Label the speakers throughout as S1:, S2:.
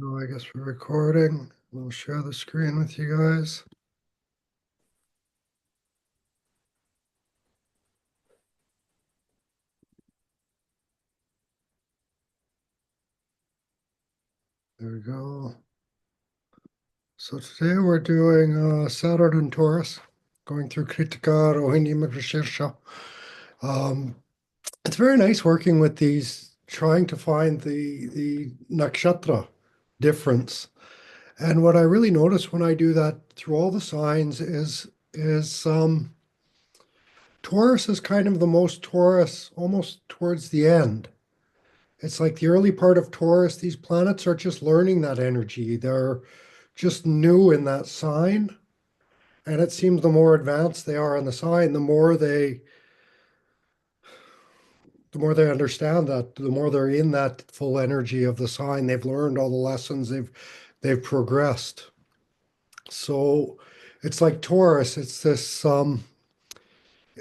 S1: No, I guess we're recording. We'll share the screen with you guys. There we go. So today we're doing Saturn and Taurus, going through Krittika, Rohini, Mrigasirsha. Um, it's very nice working with these, trying to find the nakshatra difference. And what I really notice when I do that through all the signs is Taurus is kind of the most Taurus, almost towards the end. It's like the early part of Taurus, these planets are just learning that energy. They're just new in that sign. And it seems the more advanced they are in the sign, the more they understand that, the more they're in that full energy of the sign. They've learned all the lessons, they've progressed. So it's like Taurus, it's an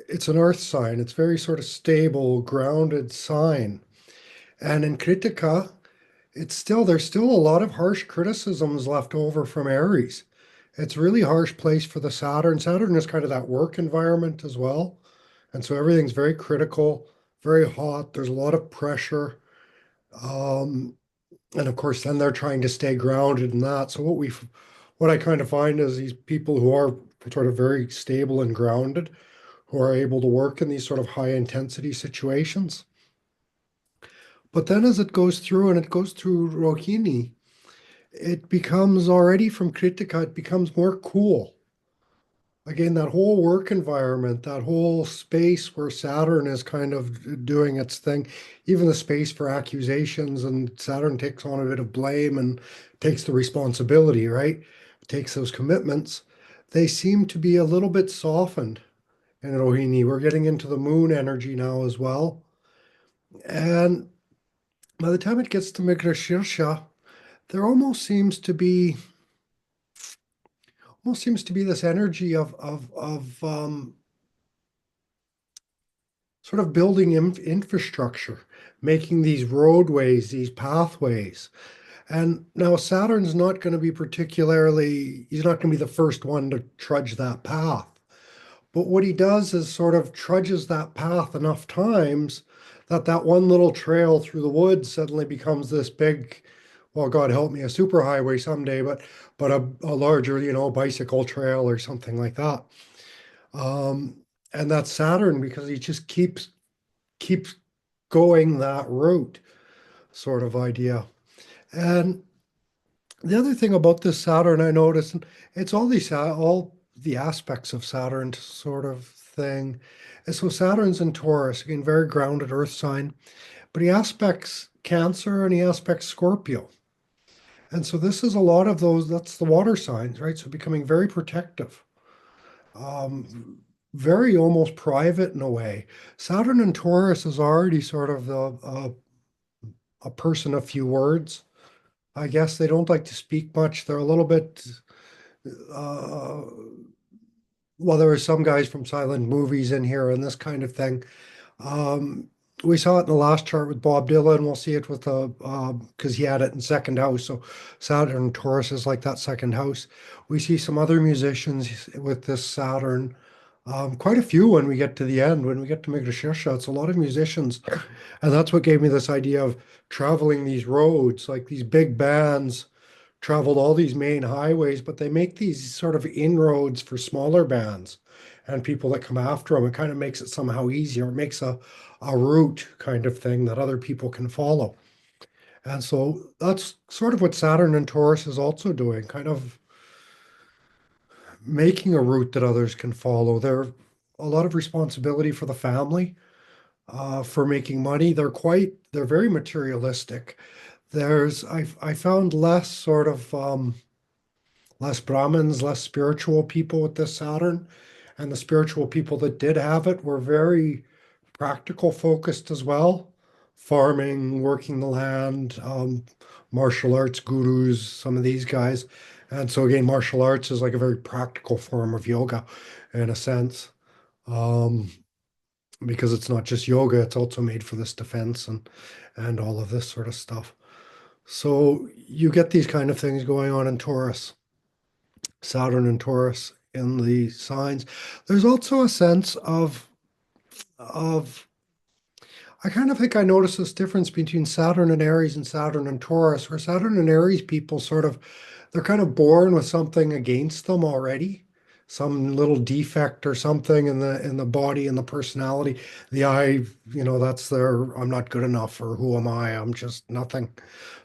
S1: earth sign. It's very sort of stable, grounded sign. And in Kritika, there's still a lot of harsh criticisms left over from Aries. It's a really harsh place for the Saturn. Saturn is kind of that work environment as well. And so everything's very critical, very hot. There's a lot of pressure. Um, and of course, then they're trying to stay grounded in that. So what I kind of find is these people who are sort of very stable and grounded, who are able to work in these sort of high intensity situations. But then as it goes through and it goes through Rohini, it becomes already from Krittika, it becomes more cool. Again, that whole work environment, that whole space where Saturn is kind of doing its thing, even the space for accusations, and Saturn takes on a bit of blame and takes the responsibility, right? Takes those commitments. They seem to be a little bit softened in Rohini. We're getting into the moon energy now as well. And by the time it gets to Mrigasirsha, there almost seems to be this energy of sort of building infrastructure, making these roadways, these pathways. And now Saturn's not going to be he's not going to be the first one to trudge that path. But what he does is sort of trudges that path enough times that that one little trail through the woods suddenly becomes this big, well, God help me, a superhighway someday, but a larger, bicycle trail or something like that. Um, and that's Saturn because he just keeps going that route sort of idea. And the other thing about this Saturn I noticed, and it's all the aspects of Saturn sort of thing. And so Saturn's in Taurus, again, very grounded earth sign, but he aspects Cancer and he aspects Scorpio. And so this is a lot of those, that's the water signs, right? So becoming very protective, very almost private in a way. Saturn and Taurus is already sort of a person of few words. I guess they don't like to speak much. They're a little bit, uh, well, there are some guys from silent movies in here and this kind of thing. Um, we saw it in the last chart with Bob Dylan. We'll see it with the because he had it in second house. So Saturn and Taurus is like that second house. We see some other musicians with this Saturn. Quite a few when we get to the end. When we get to Mrigasirsha, it's a lot of musicians, and that's what gave me this idea of traveling these roads. Like these big bands traveled all these main highways, but they make these sort of inroads for smaller bands and people that come after them. It kind of makes it somehow easier. It makes a route kind of thing that other people can follow. And so that's sort of what Saturn and Taurus is also doing, kind of making a route that others can follow. They're a lot of responsibility for the family, for making money. They're very materialistic. I found less Brahmins, less spiritual people with this Saturn. And the spiritual people that did have it were very practical focused as well. Farming, working the land, martial arts gurus, some of these guys. And so again, martial arts is like a very practical form of yoga in a sense. Um, because it's not just yoga, it's also made for this defense and all of this sort of stuff. So you get these kind of things going on in Taurus, Saturn and Taurus in the signs. There's also a sense of I kind of think I notice this difference between Saturn and Aries and Saturn and Taurus, where Saturn and Aries people sort of they're kind of born with something against them already, some little defect or something in the body and the personality. The I, that's their I'm not good enough or who am I? I'm just nothing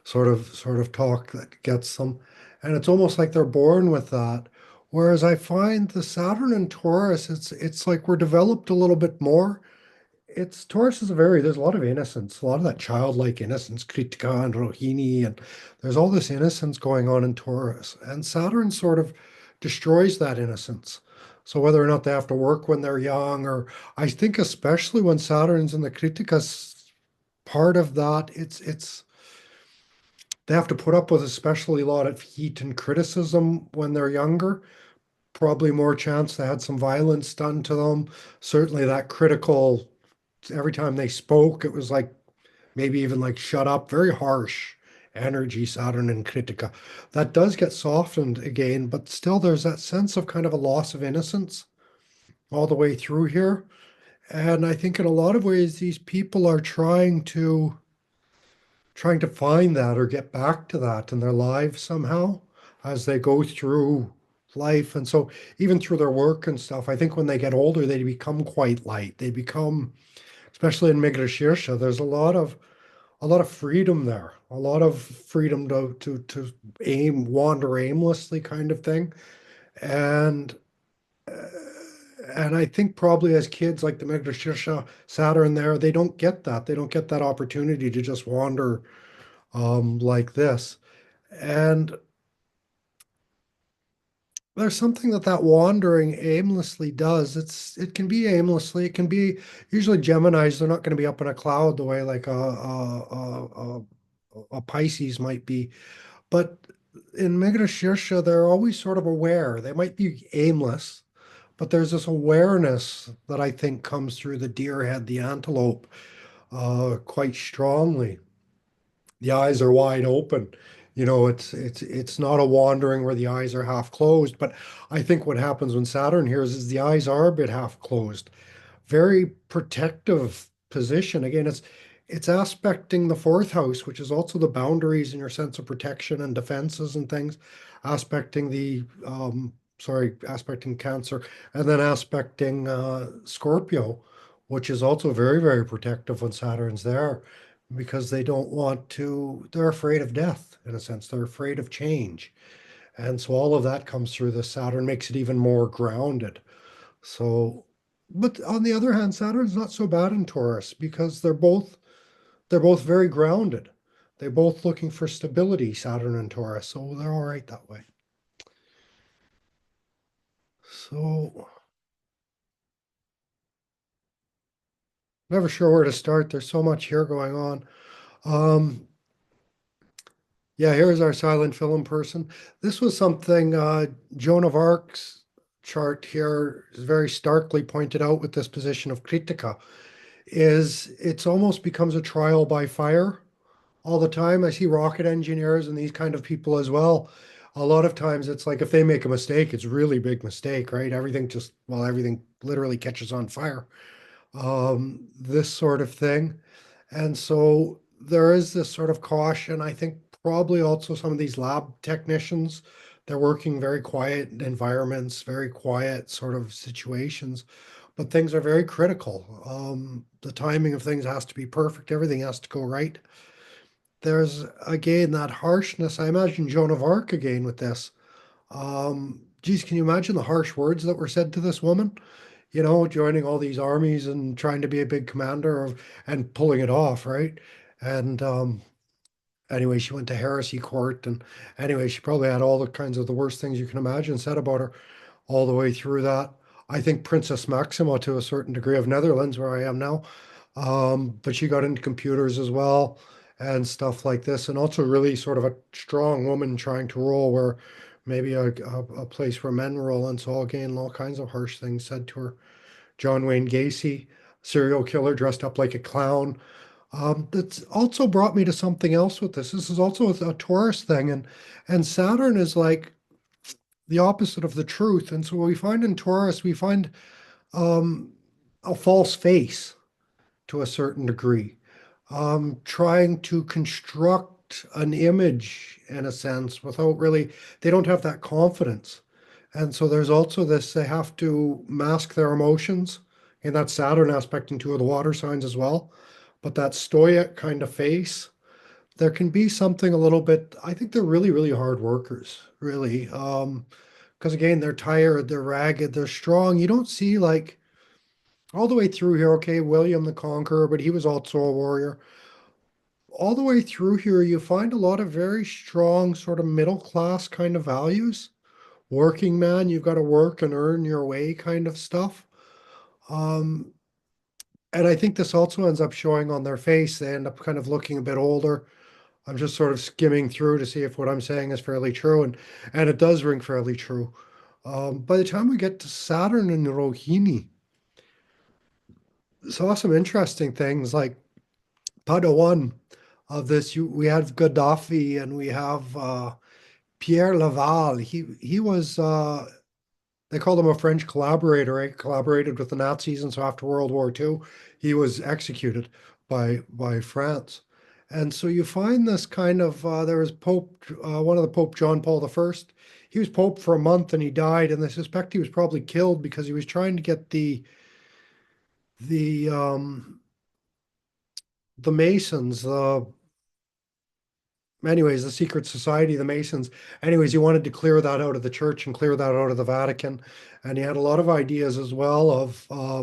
S1: sort of talk that gets them. And it's almost like they're born with that. Whereas I find the Saturn and Taurus, it's like we're developed a little bit more. It's Taurus is there's a lot of innocence, a lot of that childlike innocence, Krittika and Rohini, and there's all this innocence going on in Taurus. And Saturn sort of destroys that innocence. So whether or not they have to work when they're young, or I think especially when Saturn's in the Krittika part of that, it's they have to put up with especially a lot of heat and criticism when they're younger. Probably more chance they had some violence done to them. Certainly that critical every time they spoke, it was like maybe even like shut up, very harsh energy, Saturn and Kritika. That does get softened again, but still there's that sense of kind of a loss of innocence all the way through here. And I think in a lot of ways, these people are trying to find that or get back to that in their lives somehow as they go through life. And so even through their work and stuff, I think when they get older, they become quite light. They become, especially in Mrigasirsha, there's a lot of freedom there, a lot of freedom to wander aimlessly kind of thing. And and I think probably as kids like the Mrigasirsha Saturn there, they don't get that. They don't get that opportunity to just wander like this. And there's something that wandering aimlessly does. It can be aimlessly. It can be usually Geminis. They're not going to be up in a cloud the way like a Pisces might be. But in Mrigashirsha, they're always sort of aware. They might be aimless, but there's this awareness that I think comes through the deer head, the antelope, quite strongly. The eyes are wide open. It's not a wandering where the eyes are half closed. But I think what happens when Saturn hears is the eyes are a bit half closed, very protective position. Again, it's aspecting the fourth house, which is also the boundaries and your sense of protection and defenses and things, aspecting aspecting Cancer, and then aspecting Scorpio, which is also very, very protective when Saturn's there, because they're afraid of death in a sense. They're afraid of change. And so all of that comes through the Saturn, makes it even more grounded. So, but on the other hand, Saturn's not so bad in Taurus because they're both very grounded. They're both looking for stability, Saturn and Taurus, so they're all right that way. So, never sure where to start. There's so much here going on. Um, yeah, here's our silent film person. This was something Joan of Arc's chart here is very starkly pointed out with this position of Krittika, is it's almost becomes a trial by fire all the time. I see rocket engineers and these kind of people as well. A lot of times it's like if they make a mistake, it's a really big mistake, right? Everything literally catches on fire. This sort of thing. And so there is this sort of caution. I think probably also some of these lab technicians, they're working very quiet environments, very quiet sort of situations, but things are very critical. The timing of things has to be perfect. Everything has to go right. There's again that harshness. I imagine Joan of Arc again with this. Geez, can you imagine the harsh words that were said to this woman? Joining all these armies and trying to be a big commander and pulling it off, right? And anyway, she went to heresy court, and anyway, she probably had all the kinds of the worst things you can imagine said about her all the way through that. I think Princess Maxima to a certain degree of Netherlands, where I am now, but she got into computers as well and stuff like this, and also really sort of a strong woman trying to rule where maybe a place where men rule, and so again, all kinds of harsh things said to her. John Wayne Gacy, serial killer dressed up like a clown. That's also brought me to something else with this. This is also a Taurus thing, and Saturn is like the opposite of the truth. And so what we find in Taurus, we find um, a false face to a certain degree, trying to construct an image in a sense without really, they don't have that confidence. And so there's also this, they have to mask their emotions, and that Saturn aspect in two of the water signs as well. But that stoic kind of face, there can be something a little bit, I think they're really, really hard workers, really. Because again, they're tired, they're ragged, they're strong. You don't see like all the way through here, okay, William the Conqueror, but he was also a warrior. All the way through here, you find a lot of very strong, sort of middle class kind of values. Working man, you've got to work and earn your way kind of stuff. Um, and I think this also ends up showing on their face. They end up kind of looking a bit older. I'm just sort of skimming through to see if what I'm saying is fairly true, and it does ring fairly true. By the time we get to Saturn and Rohini, saw some interesting things like part one of this. We have Gaddafi and we have Pierre Laval. He was they called him a French collaborator, right? Collaborated with the Nazis, and so after World War II, he was executed by France. And so you find this kind of there was Pope one of the Pope John Paul the First. He was Pope for a month and he died, and they suspect he was probably killed because he was trying to get the the Masons, anyways, the secret society, the Masons. Anyways, he wanted to clear that out of the church and clear that out of the Vatican. And he had a lot of ideas as well of a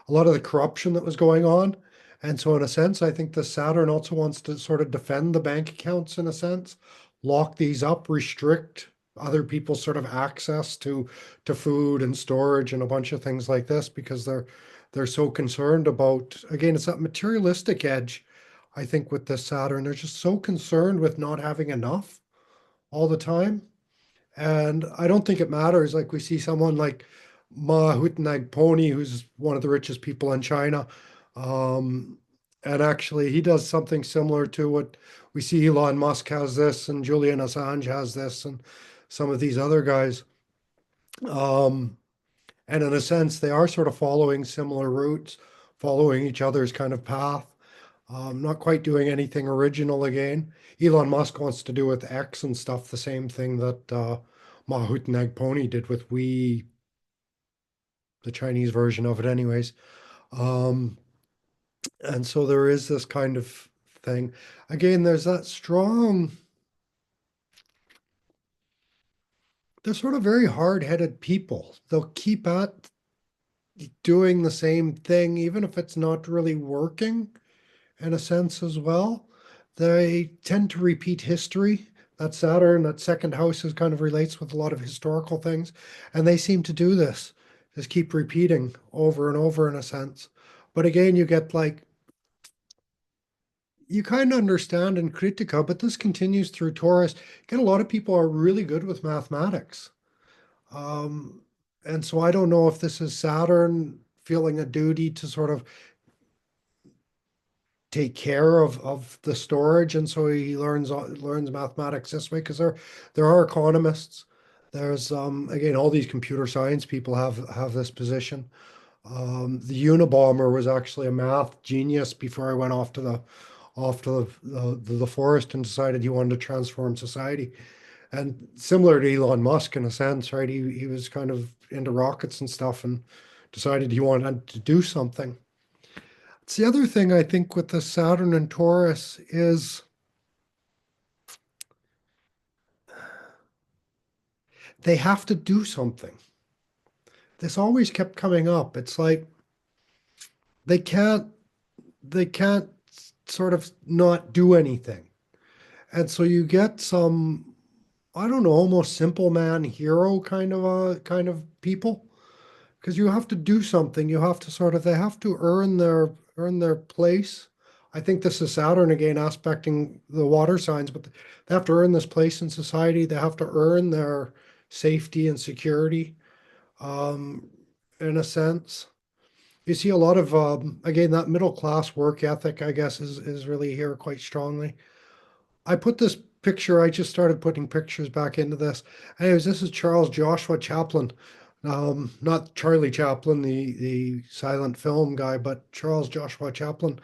S1: lot of the corruption that was going on. And so, in a sense, I think the Saturn also wants to sort of defend the bank accounts in a sense, lock these up, restrict other people's sort of access to food and storage and a bunch of things like this because they're so concerned about, again, it's that materialistic edge. I think with this Saturn, they're just so concerned with not having enough all the time. And I don't think it matters. Like we see someone like Ma Pony, who's one of the richest people in China. Um, and actually, he does something similar to what we see Elon Musk has this, and Julian Assange has this, and some of these other guys. Um, and in a sense, they are sort of following similar routes, following each other's kind of path. Not quite doing anything original again. Elon Musk wants to do with X and stuff the same thing that Mahout Nagponi did with We, the Chinese version of it, anyways. Um, and so there is this kind of thing. Again, there's that strong, they're sort of very hard-headed people. They'll keep at doing the same thing, even if it's not really working in a sense as well. They tend to repeat history. That Saturn, that second house, is kind of relates with a lot of historical things, and they seem to do this, just keep repeating over and over in a sense. But again, you get like you kind of understand in Krittika, but this continues through Taurus. Get a lot of people are really good with mathematics. Um, and so I don't know if this is Saturn feeling a duty to sort of take care of the storage, and so he learns mathematics this way because there are economists. There's again all these computer science people have this position. The Unabomber was actually a math genius before I went off to the forest and decided he wanted to transform society. And similar to Elon Musk in a sense, right? He was kind of into rockets and stuff and decided he wanted to do something. It's the other thing I think with the Saturn and Taurus is they have to do something. This always kept coming up. It's like they can't they can't sort of not do anything. And so you get some, I don't know, almost simple man hero kind of people because you have to do something. You have to sort of they have to earn their place. I think this is Saturn again aspecting the water signs, but they have to earn this place in society. They have to earn their safety and security, um, in a sense. You see a lot of again that middle class work ethic, I guess, is really here quite strongly. I put this picture. I just started putting pictures back into this. Anyways, this is Charles Joshua Chaplin, not Charlie Chaplin, the silent film guy, but Charles Joshua Chaplin.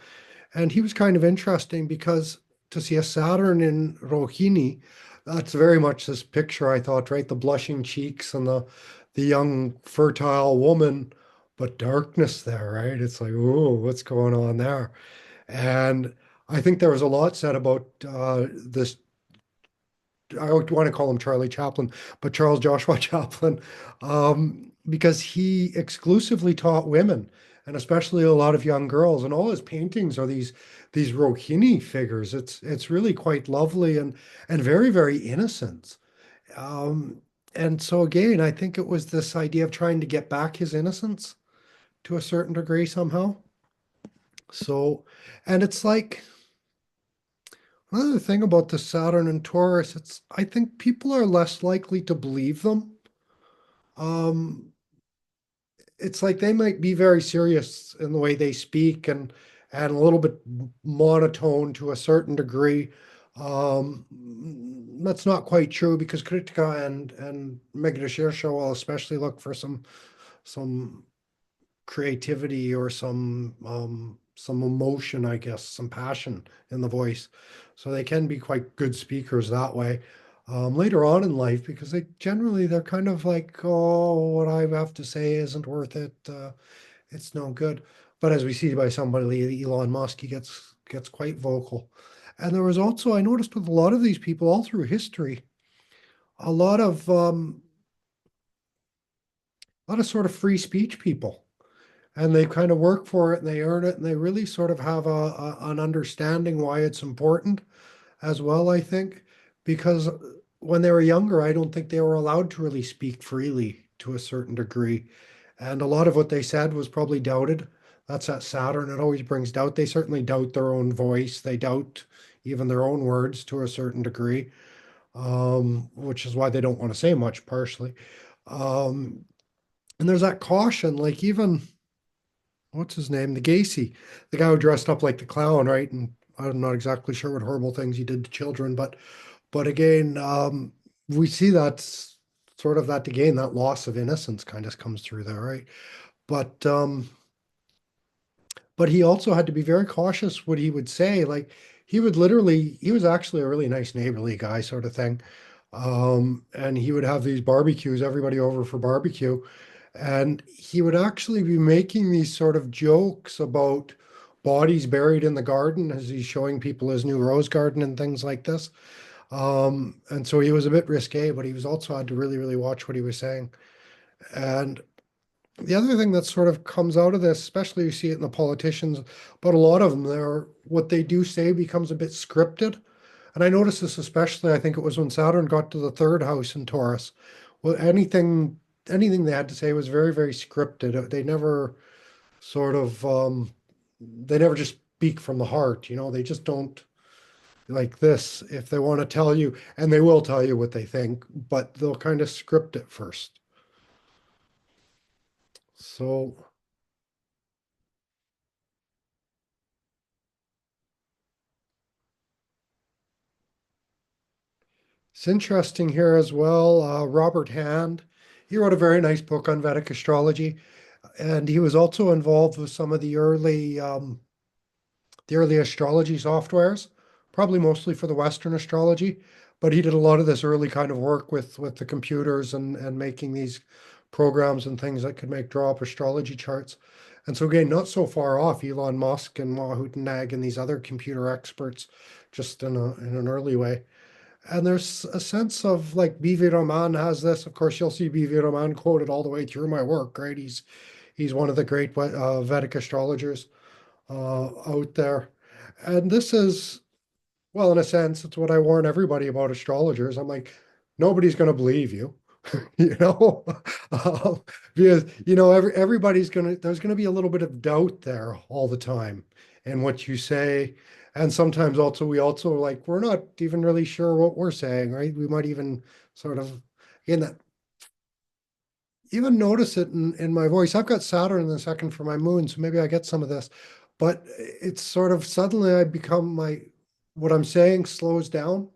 S1: And he was kind of interesting because to see a Saturn in Rohini, that's very much this picture I thought, right? The blushing cheeks and the young fertile woman, but darkness there, right? It's like, oh, what's going on there? And I think there was a lot said about this. I don't want to call him Charlie Chaplin, but Charles Joshua Chaplin, because he exclusively taught women, and especially a lot of young girls. And all his paintings are these Rohini figures. It's really quite lovely and very very innocent. Um, and so again, I think it was this idea of trying to get back his innocence to a certain degree somehow. So, and it's like another thing about the Saturn and Taurus, it's I think people are less likely to believe them. Um, it's like they might be very serious in the way they speak and a little bit monotone to a certain degree. Um, that's not quite true because Krittika and Mrigasirsha will especially look for some creativity or some emotion, I guess, some passion in the voice. So they can be quite good speakers that way. Later on in life, because they're kind of like, oh, what I have to say isn't worth it. It's no good. But as we see by somebody like Elon Musk, he gets quite vocal. And there was also, I noticed with a lot of these people all through history, a lot of sort of free speech people, and they kind of work for it and they earn it and they really sort of have an understanding why it's important as well, I think, because when they were younger, I don't think they were allowed to really speak freely to a certain degree. And a lot of what they said was probably doubted. That's that Saturn. It always brings doubt. They certainly doubt their own voice. They doubt even their own words to a certain degree, which is why they don't want to say much, partially. Um, and there's that caution, like even what's his name? The Gacy, the guy who dressed up like the clown, right? And I'm not exactly sure what horrible things he did to children, but again, we see that sort of that again, that loss of innocence kind of comes through there, right? But but he also had to be very cautious what he would say. Like he was actually a really nice neighborly guy, sort of thing. And he would have these barbecues, everybody over for barbecue. And he would actually be making these sort of jokes about bodies buried in the garden as he's showing people his new rose garden and things like this. And so he was a bit risque, but he was also had to really, really watch what he was saying. And the other thing that sort of comes out of this, especially you see it in the politicians, but a lot of them, they're what they do say becomes a bit scripted. And I noticed this especially, I think it was when Saturn got to the third house in Taurus. Well, anything they had to say was very, very scripted. They never sort of they never just speak from the heart, they just don't like this. If they want to tell you, and they will tell you what they think, but they'll kind of script it first. So it's interesting here as well. Robert Hand, he wrote a very nice book on Vedic astrology, and he was also involved with some of the early astrology softwares, probably mostly for the Western astrology. But he did a lot of this early kind of work with the computers and making these programs and things that could make draw up astrology charts. And so again, not so far off Elon Musk and Mahout and Nag and these other computer experts, just in an early way. And there's a sense of like B.V. Raman has this. Of course, you'll see B.V. Raman quoted all the way through my work, right? He's one of the great Vedic astrologers out there. And this is, well, in a sense, it's what I warn everybody about astrologers. I'm like, nobody's going to believe you, you know, um, because everybody's there's going to be a little bit of doubt there all the time in what you say. And sometimes also we also like we're not even really sure what we're saying, right? We might even sort of again that even notice it in my voice. I've got Saturn in the second for my moon, so maybe I get some of this. But it's sort of suddenly I become what I'm saying slows down.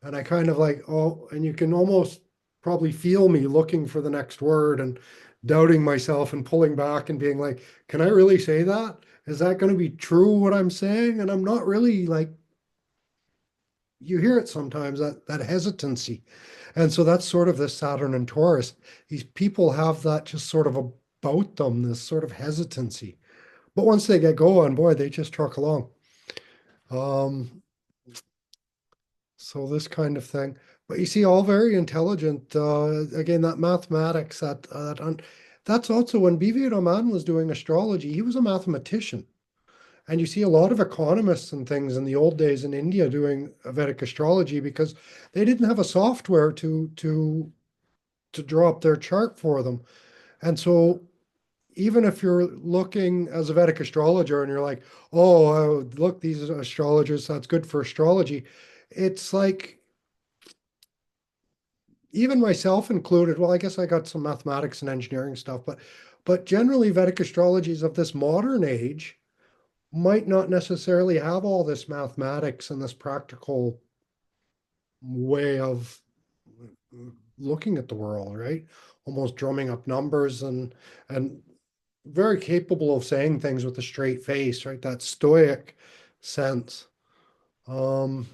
S1: And I kind of like, oh, and you can almost probably feel me looking for the next word and doubting myself and pulling back and being like, can I really say that? Is that going to be true what I'm saying? And I'm not really like, you hear it sometimes, that hesitancy. And so that's sort of the Saturn and Taurus. These people have that just sort of about them, this sort of hesitancy. But once they get going, boy, they just truck along. Um, So this kind of thing. But you see, all very intelligent. Again, that mathematics, that's also when B.V. Raman was doing astrology, he was a mathematician. And you see a lot of economists and things in the old days in India doing Vedic astrology because they didn't have a software to draw up their chart for them. And so even if you're looking as a Vedic astrologer and you're like, oh, look, these astrologers, that's good for astrology. It's like even myself included, well, I guess I got some mathematics and engineering stuff, but generally Vedic astrologies of this modern age might not necessarily have all this mathematics and this practical way of looking at the world, right? Almost drumming up numbers and very capable of saying things with a straight face, right? That stoic sense. Um,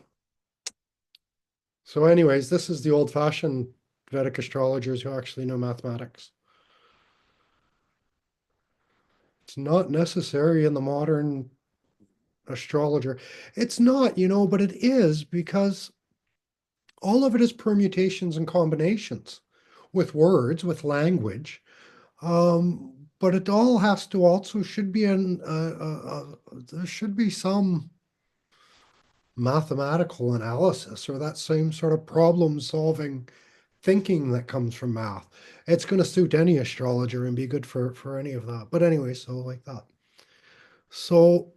S1: so anyways, this is the old-fashioned Vedic astrologers who actually know mathematics. It's not necessary in the modern astrologer. It's not, but it is because all of it is permutations and combinations with words, with language. But it all has to also should be there should be some mathematical analysis or that same sort of problem solving thinking that comes from math. It's going to suit any astrologer and be good for any of that. But anyway, so like that. So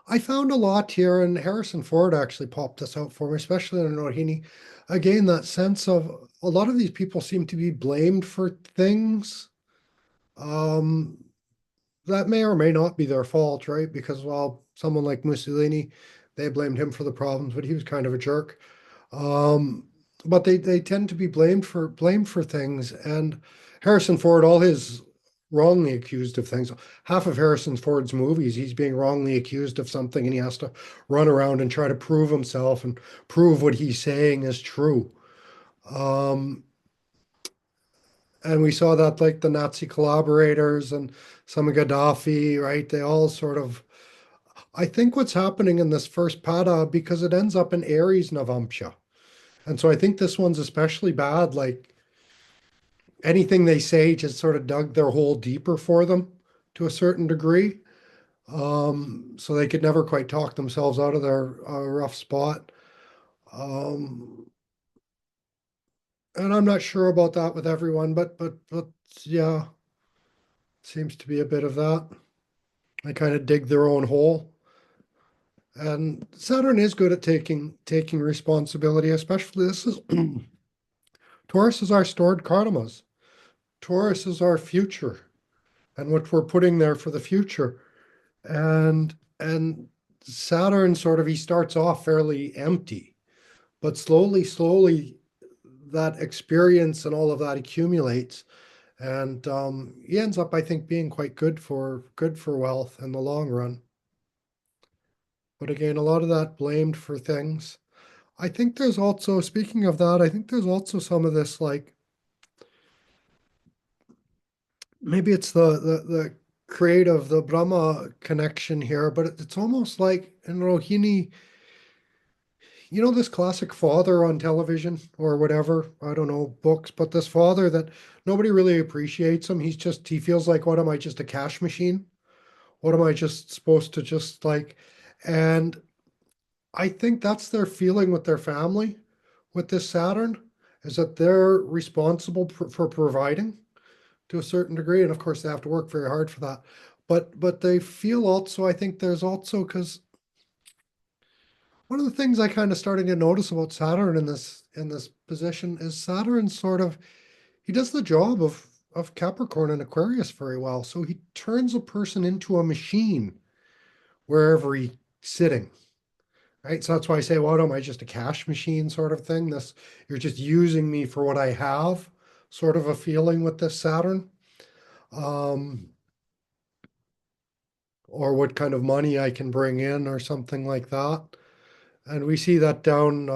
S1: I found a lot here, and Harrison Ford actually popped this out for me, especially in Rohini. Again, that sense of a lot of these people seem to be blamed for things um, that may or may not be their fault, right? Because, well, someone like Mussolini, they blamed him for the problems, but he was kind of a jerk. Um, but they tend to be blamed for things. And Harrison Ford, all his wrongly accused of things. Half of Harrison Ford's movies, he's being wrongly accused of something, and he has to run around and try to prove himself and prove what he's saying is true. Um, and we saw that like the Nazi collaborators and some of Gaddafi, right? They all sort of. I think what's happening in this first pada because it ends up in Aries Navamsha. And so I think this one's especially bad. Like anything they say just sort of dug their hole deeper for them to a certain degree. So they could never quite talk themselves out of their rough spot. Um, and I'm not sure about that with everyone, but yeah, seems to be a bit of that. They kind of dig their own hole. And Saturn is good at taking responsibility, especially this is Taurus is our stored karmas. Taurus is our future and what we're putting there for the future. And Saturn sort of he starts off fairly empty, but slowly that experience and all of that accumulates, and he ends up, I think, being quite good for wealth in the long run. But again, a lot of that blamed for things. I think there's also, speaking of that, I think there's also some of this like maybe it's the creative, the Brahma connection here, but it's almost like in Rohini, this classic father on television or whatever, I don't know, books, but this father that nobody really appreciates him. He feels like, what am I, just a cash machine? What am I just supposed to just like, and I think that's their feeling with their family with this Saturn is that they're responsible for providing to a certain degree. And of course, they have to work very hard for that. But they feel also, I think there's also because One of the things I kind of starting to notice about Saturn in this position is Saturn sort of he does the job of Capricorn and Aquarius very well. So he turns a person into a machine wherever he's sitting. Right. So that's why I say, well, am I just a cash machine sort of thing? This you're just using me for what I have, sort of a feeling with this Saturn. Um, or what kind of money I can bring in or something like that. And we see that down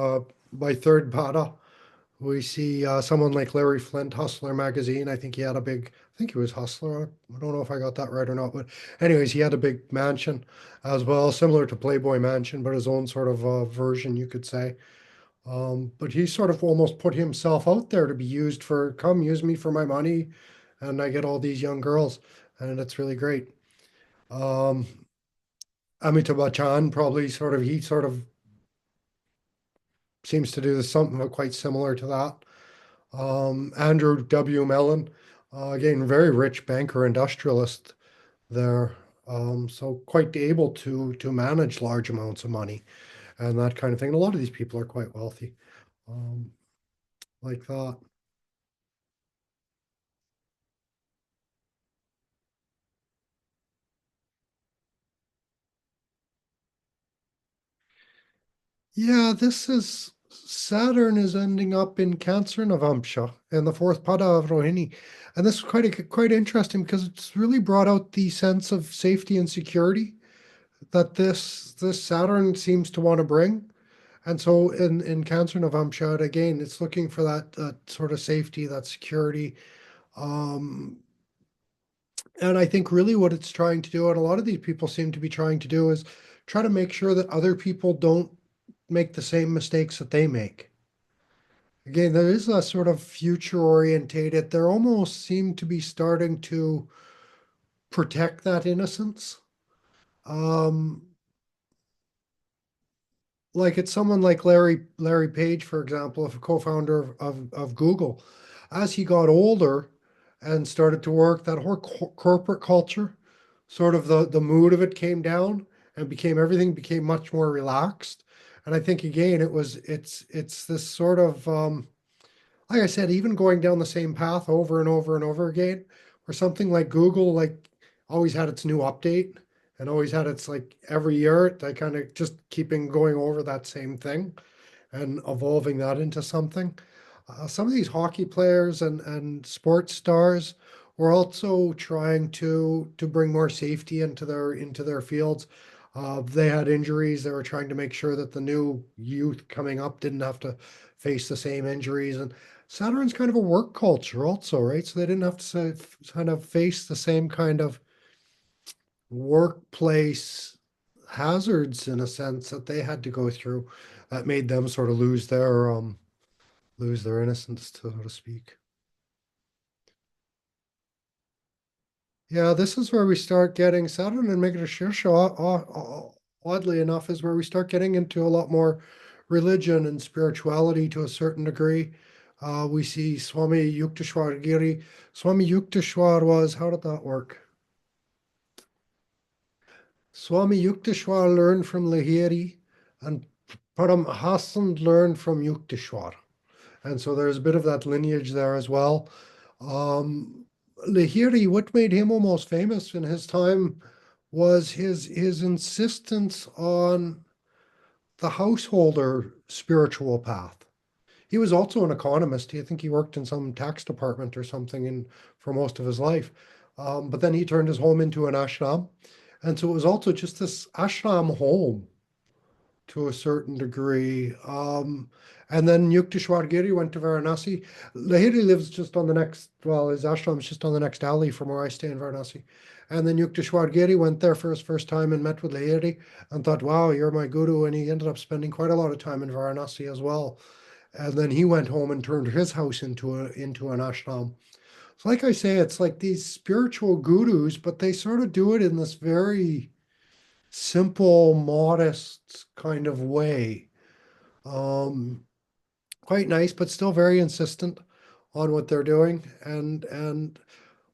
S1: by third bada. We see someone like Larry Flint, Hustler magazine. I think he had a big, I think he was Hustler. I don't know if I got that right or not. But anyways, he had a big mansion as well, similar to Playboy Mansion, but his own sort of version, you could say. But he sort of almost put himself out there to be used for, come use me for my money. And I get all these young girls. And it's really great. Um, Amitabh Bachchan probably sort of, he sort of seems to do something quite similar to that. Andrew W. Mellon, again, very rich banker industrialist there. So quite able to manage large amounts of money and that kind of thing. And a lot of these people are quite wealthy, um, like that. Yeah, this is Saturn is ending up in Cancer Navamsha in the fourth pada of Rohini. And this is quite interesting because it's really brought out the sense of safety and security that this Saturn seems to want to bring. And so in Cancer Navamsha, again, it's looking for that sort of safety, that security. Um, and I think really what it's trying to do, and a lot of these people seem to be trying to do, is try to make sure that other people don't make the same mistakes that they make. Again, there is a sort of future orientated, they almost seem to be starting to protect that innocence. Um, like it's someone like Larry Page, for example, a co-founder of Google. As he got older and started to work, that whole corporate culture, sort of the mood of it came down and became everything became much more relaxed. And I think again, it's this sort of like I said, even going down the same path over and over and over again, where something like Google like always had its new update and always had its like every year, they kind of just keeping going over that same thing and evolving that into something. Some of these hockey players and sports stars were also trying to bring more safety into their fields. They had injuries. They were trying to make sure that the new youth coming up didn't have to face the same injuries. And Saturn's kind of a work culture also, right? So they didn't have to kind of face the same kind of workplace hazards in a sense that they had to go through that made them sort of lose their innocence, so to speak. Yeah, this is where we start getting Saturn and Mrigasirsha, oddly enough, is where we start getting into a lot more religion and spirituality to a certain degree. We see Swami Yukteswar Giri. Swami Yukteswar was, how did that work? Swami Yukteswar learned from Lahiri and Param Hassan learned from Yukteswar. And so there's a bit of that lineage there as well. Um, Lahiri, what made him almost famous in his time was his insistence on the householder spiritual path. He was also an economist. I think he worked in some tax department or something in for most of his life. But then he turned his home into an ashram. And so it was also just this ashram home to a certain degree. And then Yukteswar Giri went to Varanasi. Lahiri lives just on the next, well, his ashram is just on the next alley from where I stay in Varanasi. And then Yukteswar Giri went there for his first time and met with Lahiri and thought, wow, you're my guru. And he ended up spending quite a lot of time in Varanasi as well. And then he went home and turned his house into an ashram. So like I say, it's like these spiritual gurus, but they sort of do it in this very simple, modest kind of way. Um, Quite nice, but still very insistent on what they're doing. And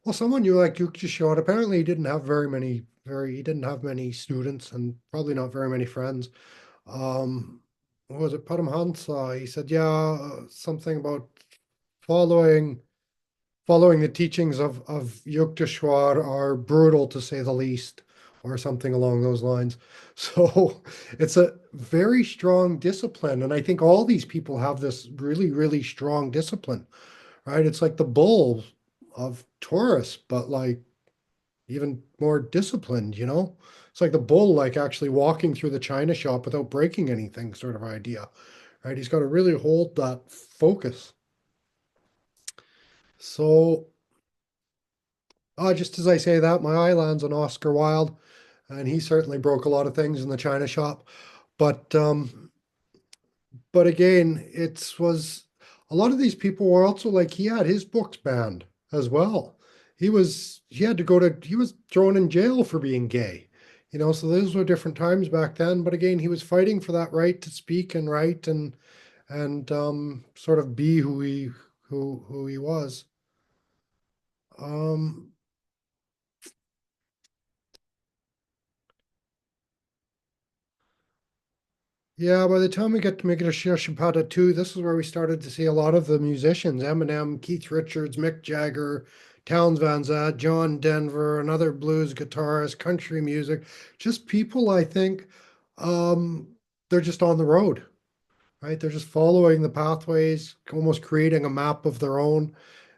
S1: well, someone you like Yukchishot, apparently he didn't have he didn't have many students and probably not very many friends. um, what was it, Paramhansa? He said, yeah, something about following following the teachings of Yukteswar are brutal to say the least, or something along those lines. So it's a very strong discipline. And I think all these people have this really, really strong discipline, right? It's like the bull of Taurus, but like even more disciplined, you know? It's like the bull, like actually walking through the china shop without breaking anything, sort of idea, right? He's got to really hold that focus. So just as I say that, my eye lands on Oscar Wilde, and he certainly broke a lot of things in the china shop. But but again, it was a lot of these people were also like he had his books banned as well. He had to go to he was thrown in jail for being gay. You know, so those were different times back then. But again, he was fighting for that right to speak and write and sort of be who he was. Um, Yeah, by the time we get to Mrigasirsha 2, this is where we started to see a lot of the musicians, Eminem, Keith Richards, Mick Jagger, Towns Van Zandt, John Denver, another blues guitarist, country music, just people I think um, they're just on the road, right? They're just following the pathways, almost creating a map of their own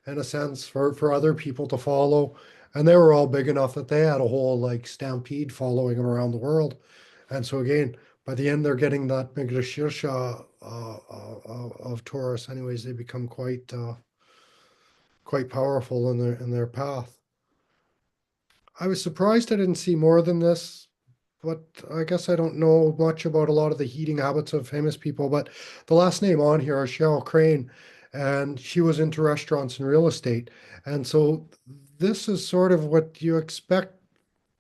S1: in a sense for other people to follow. And they were all big enough that they had a whole like stampede following them around the world. And so again, by the end, they're getting that Mrigasirsha of Taurus. Anyways, they become quite powerful in their path. I was surprised I didn't see more than this, but I guess I don't know much about a lot of the heating habits of famous people. But the last name on here is Cheryl Crane, and she was into restaurants and real estate. And so this is sort of what you expect,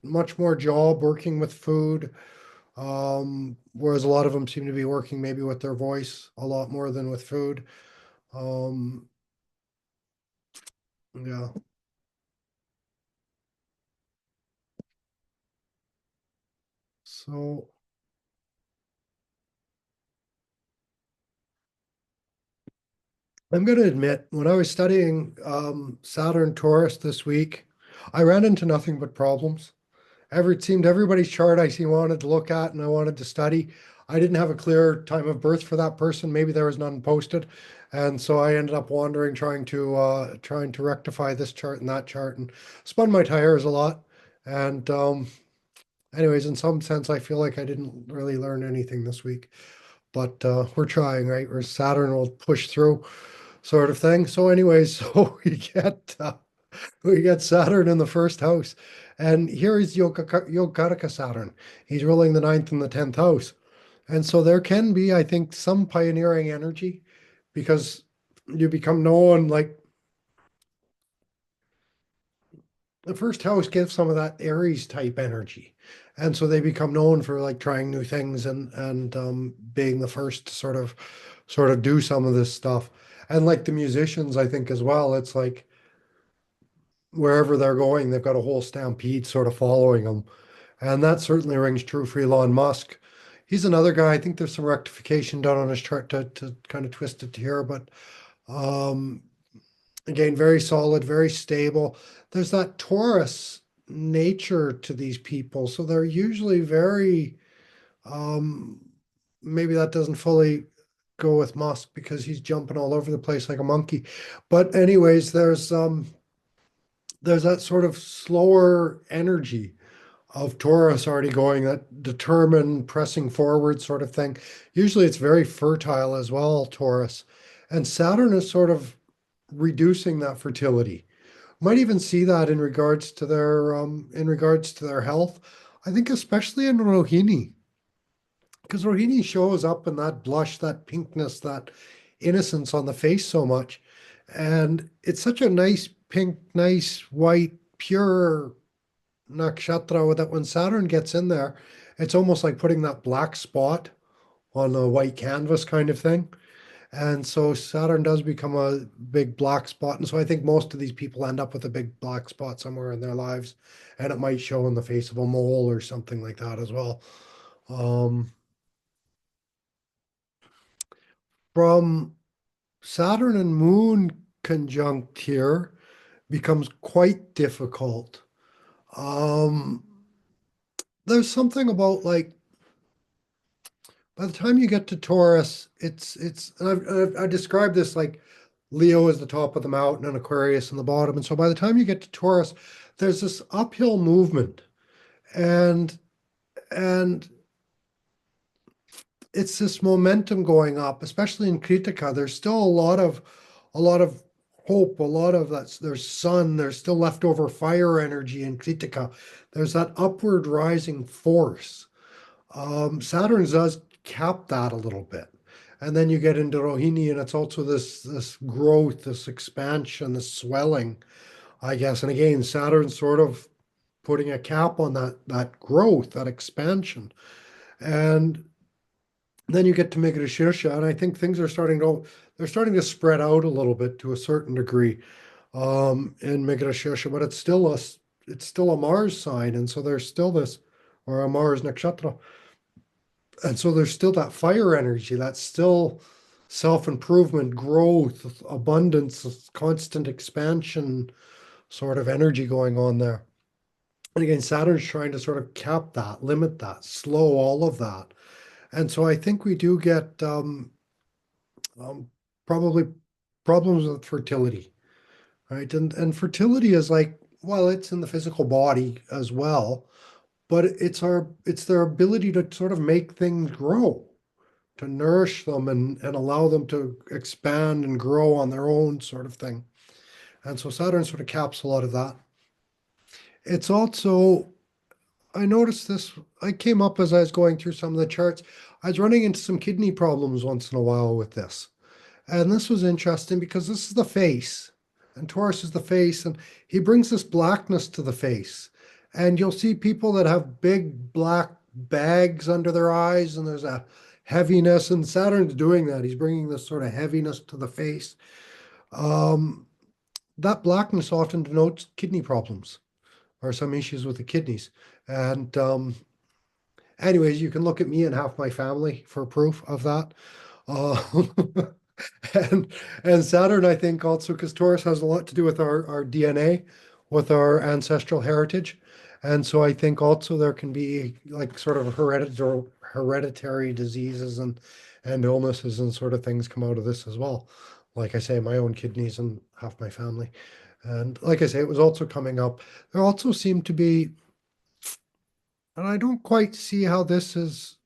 S1: much more job working with food, whereas a lot of them seem to be working maybe with their voice a lot more than with food. Um, yeah. So I'm going to admit, when I was studying Saturn Taurus this week, I ran into nothing but problems. It seemed everybody's chart wanted to look at and I wanted to study. I didn't have a clear time of birth for that person. Maybe there was none posted. And so I ended up wandering, trying to rectify this chart and that chart and spun my tires a lot. And anyways, in some sense, I feel like I didn't really learn anything this week. But we're trying, right? Or Saturn will push through, sort of thing. So, anyways, so we get Saturn in the first house, and here is Yogarika Saturn. He's ruling the ninth and the 10th house, and so there can be, I think, some pioneering energy because you become known like the first house gives some of that Aries type energy. And so they become known for like trying new things and being the first to sort of do some of this stuff. And like the musicians, I think as well, it's like wherever they're going, they've got a whole stampede sort of following them. And that certainly rings true for Elon Musk. He's another guy. I think there's some rectification done on his chart to kind of twist it here, but um, again, very solid, very stable. There's that Taurus nature to these people. So they're usually very, um, maybe that doesn't fully go with Musk because he's jumping all over the place like a monkey. But anyways, there's that sort of slower energy of Taurus already going, that determined pressing forward sort of thing. Usually it's very fertile as well, Taurus. And Saturn is sort of reducing that fertility. Might even see that in regards to their health. I think especially in Rohini, because Rohini shows up in that blush, that pinkness, that innocence on the face so much. And it's such a nice pink, nice white, pure nakshatra that when Saturn gets in there, it's almost like putting that black spot on a white canvas kind of thing. And so Saturn does become a big black spot. And so I think most of these people end up with a big black spot somewhere in their lives. And it might show in the face of a mole or something like that as well. Um, from Saturn and Moon conjunct here becomes quite difficult. Um, there's something about like by the time you get to Taurus, and I described this like Leo is the top of the mountain and Aquarius in the bottom. And so by the time you get to Taurus, there's this uphill movement. And and it's this momentum going up, especially in Krittika. There's still a lot of hope, a lot of there's sun, there's still leftover fire energy in Krittika. There's that upward rising force. Saturn does cap that a little bit. And then you get into Rohini, and it's also this growth, this expansion, this swelling, I guess. And again, Saturn's sort of putting a cap on that growth, that expansion. And then you get to Mrigasirsha, and I think things are starting to spread out a little bit to a certain degree in Mrigasirsha, but it's still a Mars sign, and so there's still this, or a Mars nakshatra, and so there's still that fire energy, that's still self-improvement, growth, abundance, constant expansion sort of energy going on there. And again, Saturn's trying to sort of cap that, limit that, slow all of that. And so I think we do get um, probably problems with fertility, right? And fertility is like, well, it's in the physical body as well, but it's their ability to sort of make things grow, to nourish them and allow them to expand and grow on their own sort of thing. And so Saturn sort of caps a lot of that. It's also, I noticed this, I came up as I was going through some of the charts. I was running into some kidney problems once in a while with this. And this was interesting because this is the face, and Taurus is the face, and he brings this blackness to the face. And you'll see people that have big black bags under their eyes, and there's a heaviness, and Saturn's doing that. He's bringing this sort of heaviness to the face. Um, that blackness often denotes kidney problems or some issues with the kidneys. And anyways, you can look at me and half my family for proof of that. Uh, and and Saturn, I think also because Taurus has a lot to do with our DNA, with our ancestral heritage. And so I think also there can be like sort of hereditary diseases and illnesses and sort of things come out of this as well. Like I say, my own kidneys and half my family. And like I say, it was also coming up. There also seemed to be, and I don't quite see how this is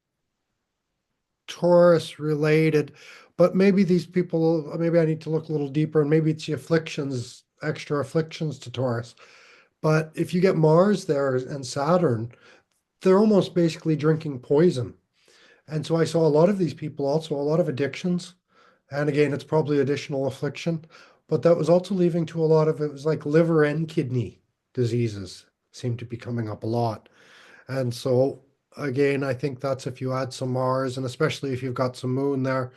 S1: Taurus related, but maybe these people, maybe I need to look a little deeper, and maybe it's the afflictions, extra afflictions to Taurus. But if you get Mars there and Saturn, they're almost basically drinking poison. And so I saw a lot of these people also, a lot of addictions. And again, it's probably additional affliction, but that was also leading to a lot of, it was like liver and kidney diseases seem to be coming up a lot. And so again, I think that's if you add some Mars, and especially if you've got some Moon there,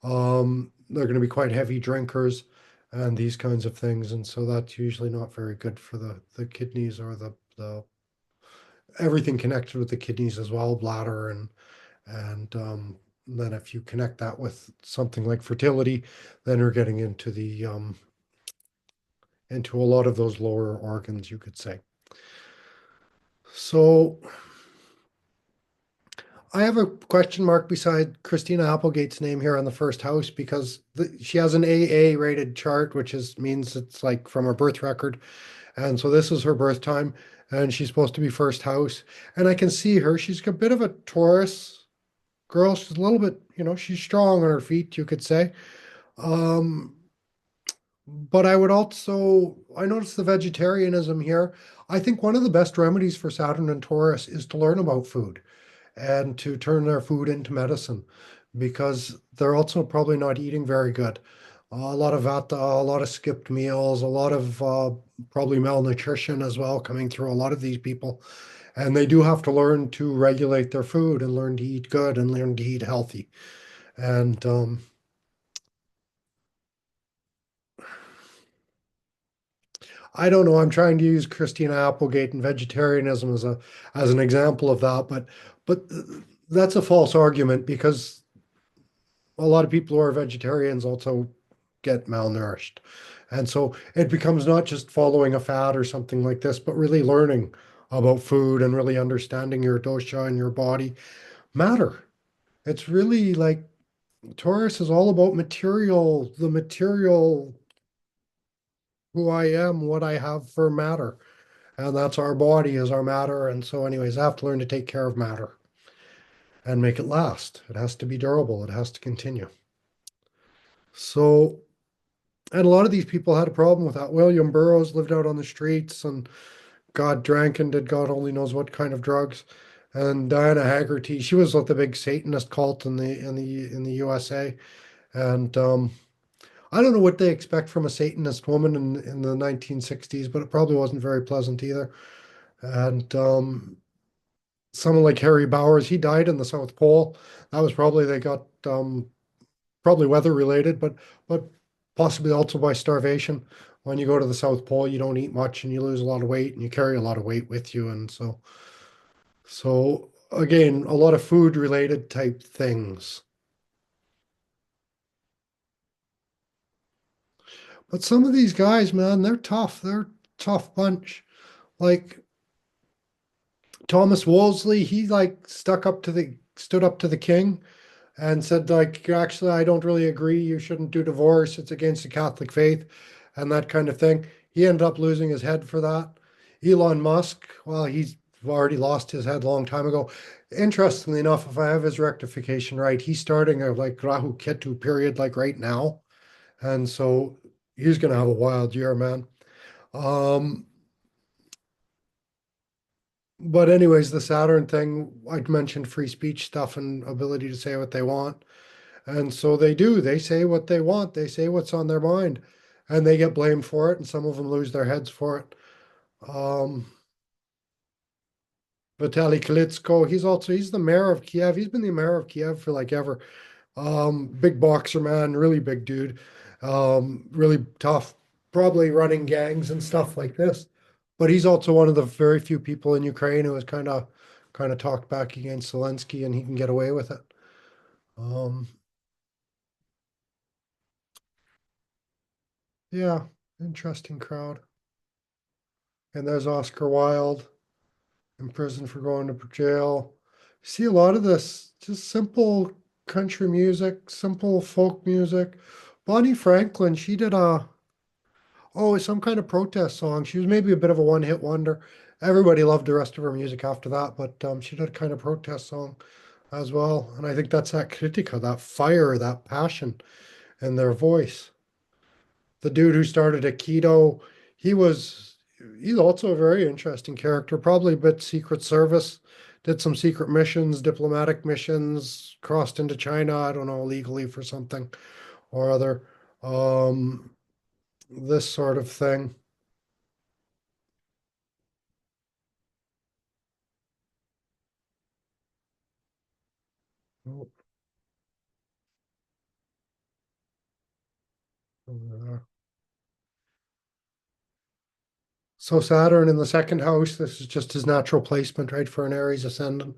S1: they're going to be quite heavy drinkers and these kinds of things. And so that's usually not very good for the kidneys or the everything connected with the kidneys as well, bladder and then if you connect that with something like fertility, then you're getting into a lot of those lower organs, you could say. So I have a question mark beside Christina Applegate's name here on the first house because she has an AA rated chart, which means it's like from her birth record. And so this is her birth time, and she's supposed to be first house. And I can see her. She's a bit of a Taurus girl. She's a little bit, she's strong on her feet, you could say. Um, but I noticed the vegetarianism here. I think one of the best remedies for Saturn and Taurus is to learn about food and to turn their food into medicine because they're also probably not eating very good. A lot of vata, a lot of skipped meals, a lot of probably malnutrition as well coming through a lot of these people. And they do have to learn to regulate their food and learn to eat good and learn to eat healthy. And I don't know, I'm trying to use Christina Applegate and vegetarianism as an example of that, but that's a false argument because a lot of people who are vegetarians also get malnourished. And so it becomes not just following a fad or something like this, but really learning about food and really understanding your dosha and your body matter. It's really like Taurus is all about material, the material, who I am, what I have for matter. And that's our body is our matter. And so, anyways, I have to learn to take care of matter and make it last. It has to be durable, it has to continue. So, and a lot of these people had a problem with that. William Burroughs lived out on the streets and God drank and did God only knows what kind of drugs. And Diana Haggerty, she was with the big Satanist cult in the USA. And I don't know what they expect from a Satanist woman in the 1960s, but it probably wasn't very pleasant either. And someone like Harry Bowers, he died in the South Pole. That was probably they got probably weather related, but possibly also by starvation. When you go to the South Pole, you don't eat much and you lose a lot of weight and you carry a lot of weight with you. And so again, a lot of food related type things. But some of these guys, man, they're tough. They're a tough bunch. Like Thomas Wolsey, he like stood up to the king and said like actually I don't really agree. You shouldn't do divorce. It's against the Catholic faith and that kind of thing. He ended up losing his head for that. Elon Musk, well, he's already lost his head a long time ago. Interestingly enough, if I have his rectification right, he's starting a like Rahu Ketu period like right now. And so he's gonna have a wild year, man. Um, but anyways, the Saturn thing, I mentioned free speech stuff and ability to say what they want. And so they do. They say what they want. They say what's on their mind, and they get blamed for it. And some of them lose their heads for it. Um, Vitaly Klitschko, he's the mayor of Kiev. He's been the mayor of Kiev for like ever. Big boxer man, really big dude. Really tough, probably running gangs and stuff like this. But he's also one of the very few people in Ukraine who has kind of talked back against Zelensky, and he can get away with it. Um, yeah, interesting crowd. And there's Oscar Wilde in prison for going to jail. See a lot of this just simple country music, simple folk music. Bonnie Franklin, she did some kind of protest song. She was maybe a bit of a one-hit wonder. Everybody loved the rest of her music after that, but she did a kind of protest song as well. And I think that's that Krittika, that fire, that passion in their voice. The dude who started Aikido, he was he's also a very interesting character, probably a bit Secret Service, did some secret missions, diplomatic missions, crossed into China, I don't know, illegally for something or other. Um, this sort of thing. Oh, uh, So Saturn in the second house, this is just his natural placement, right, for an Aries ascendant.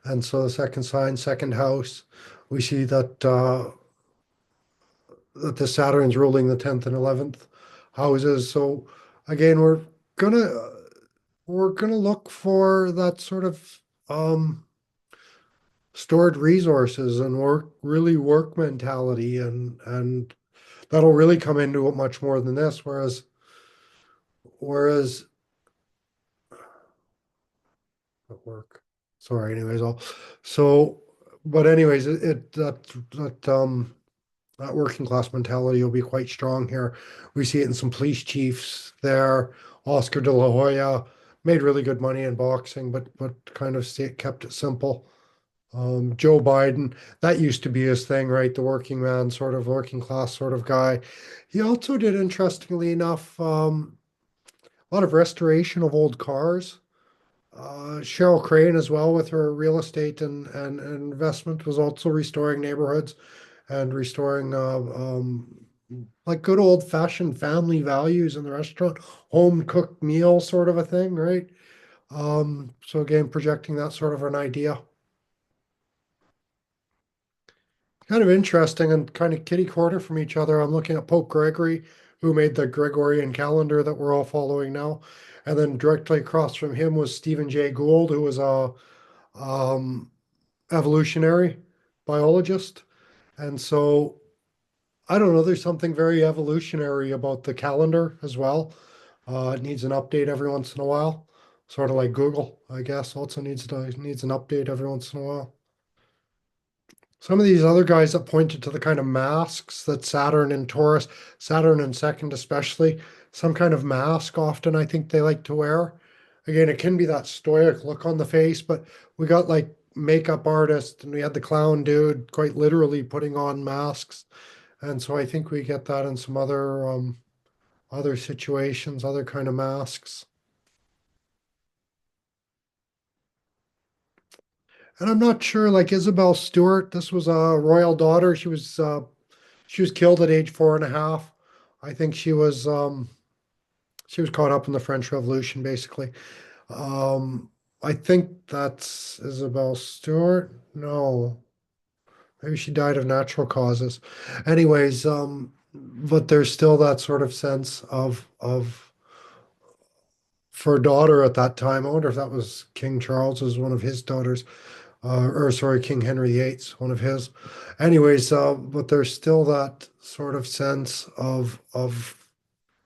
S1: And so the second sign, second house, we see that the Saturn's ruling the 10th and 11th houses. So again, gonna we're gonna look for that sort of stored resources and work mentality and that'll really come into it much more than this. Whereas at work. Sorry, anyways, all so but anyways, it that working class mentality will be quite strong here. We see it in some police chiefs there. Oscar de la Hoya made really good money in boxing, but kind of kept it simple. Joe Biden, that used to be his thing, right? The working man, sort of working class sort of guy. He also did, interestingly enough, a lot of restoration of old cars. Cheryl Crane, as well, with her real estate and investment, was also restoring neighborhoods and restoring like good old fashioned family values in the restaurant, home cooked meal sort of a thing, right? So again, projecting that sort of an idea. Kind of interesting and kind of kitty corner from each other. I'm looking at Pope Gregory, who made the Gregorian calendar that we're all following now. And then directly across from him was Stephen Jay Gould, who was a um, evolutionary biologist. And so I don't know, there's something very evolutionary about the calendar as well. It needs an update every once in a while, sort of like Google, I guess, also needs an update every once in a while. Some of these other guys that pointed to the kind of masks that Saturn and Taurus, Saturn and second especially, some kind of mask often I think they like to wear. Again, it can be that stoic look on the face, but we got like makeup artists and we had the clown dude quite literally putting on masks. And so I think we get that in some other situations, other kind of masks. And I'm not sure, like Isabel Stewart, this was a royal daughter. She was killed at age 4.5. I think she was caught up in the French Revolution, basically. Um, I think that's Isabel Stewart. No, maybe she died of natural causes. Anyways, but there's still that sort of sense of for a daughter at that time. I wonder if that was King Charles as one of his daughters, or sorry, King Henry VIII, one of his. Anyways, but there's still that sort of sense of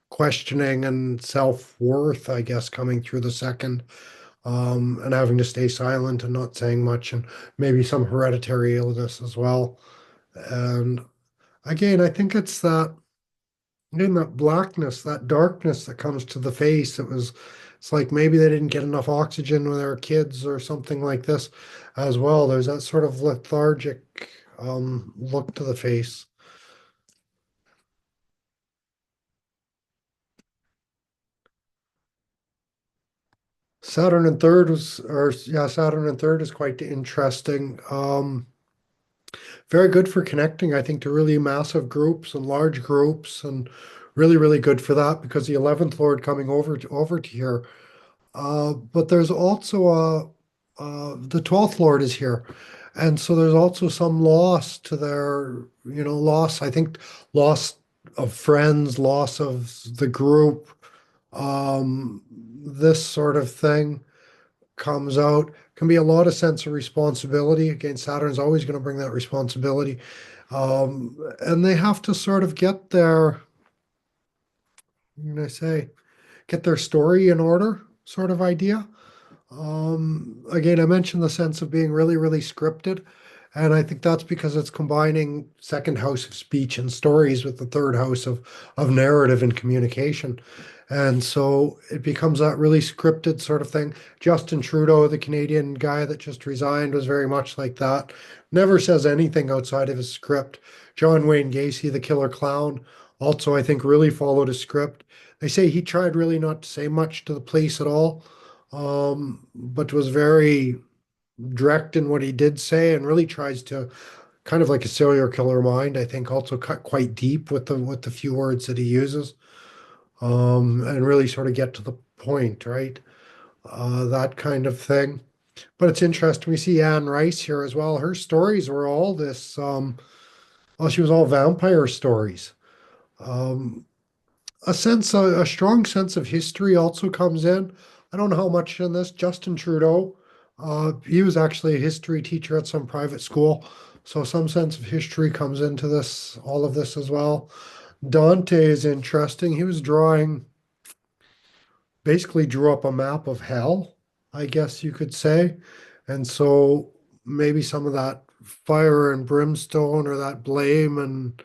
S1: questioning and self-worth, I guess, coming through the second, and having to stay silent and not saying much, and maybe some hereditary illness as well. And again, I think it's that again that blackness, that darkness that comes to the face. It's like maybe they didn't get enough oxygen when they were kids or something like this as well. There's that sort of lethargic look to the face. Saturn and third was, or yeah, Saturn and third is quite interesting. Very good for connecting, I think, to really massive groups and large groups, and really, really good for that because the 11th Lord coming over to here. But there's also the 12th Lord is here, and so there's also some loss to their, loss. I think loss of friends, loss of the group, this sort of thing comes out. Can be a lot of sense of responsibility. Again, Saturn's always going to bring that responsibility. And they have to sort of get their, I say, get their story in order, sort of idea. Again, I mentioned the sense of being really, really scripted. And I think that's because it's combining second house of speech and stories with the third house of narrative and communication. And so it becomes that really scripted sort of thing. Justin Trudeau, the Canadian guy that just resigned, was very much like that. Never says anything outside of his script. John Wayne Gacy, the killer clown, also, I think, really followed his script. They say he tried really not to say much to the police at all, but was very direct in what he did say and really tries to kind of like a serial killer mind, I think, also cut quite deep with the few words that he uses, and really sort of get to the point, right? That kind of thing. But it's interesting. We see Anne Rice here as well. Her stories were all this, well, she was all vampire stories. Um, a strong sense of history also comes in. I don't know how much in this. Justin Trudeau, he was actually a history teacher at some private school, so some sense of history comes into this, all of this as well. Dante is interesting. He was basically drew up a map of hell, I guess you could say, and so maybe some of that fire and brimstone or that blame and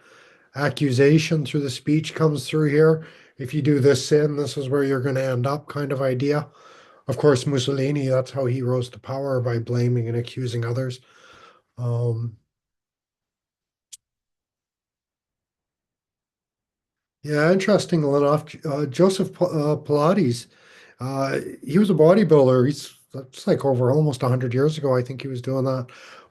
S1: accusation through the speech comes through here. If you do this sin, this is where you're going to end up, kind of idea. Of course, Mussolini, that's how he rose to power by blaming and accusing others. Um, yeah, interesting enough, Joseph Pilates, he was a bodybuilder. That's like over almost 100 years ago, I think he was doing that.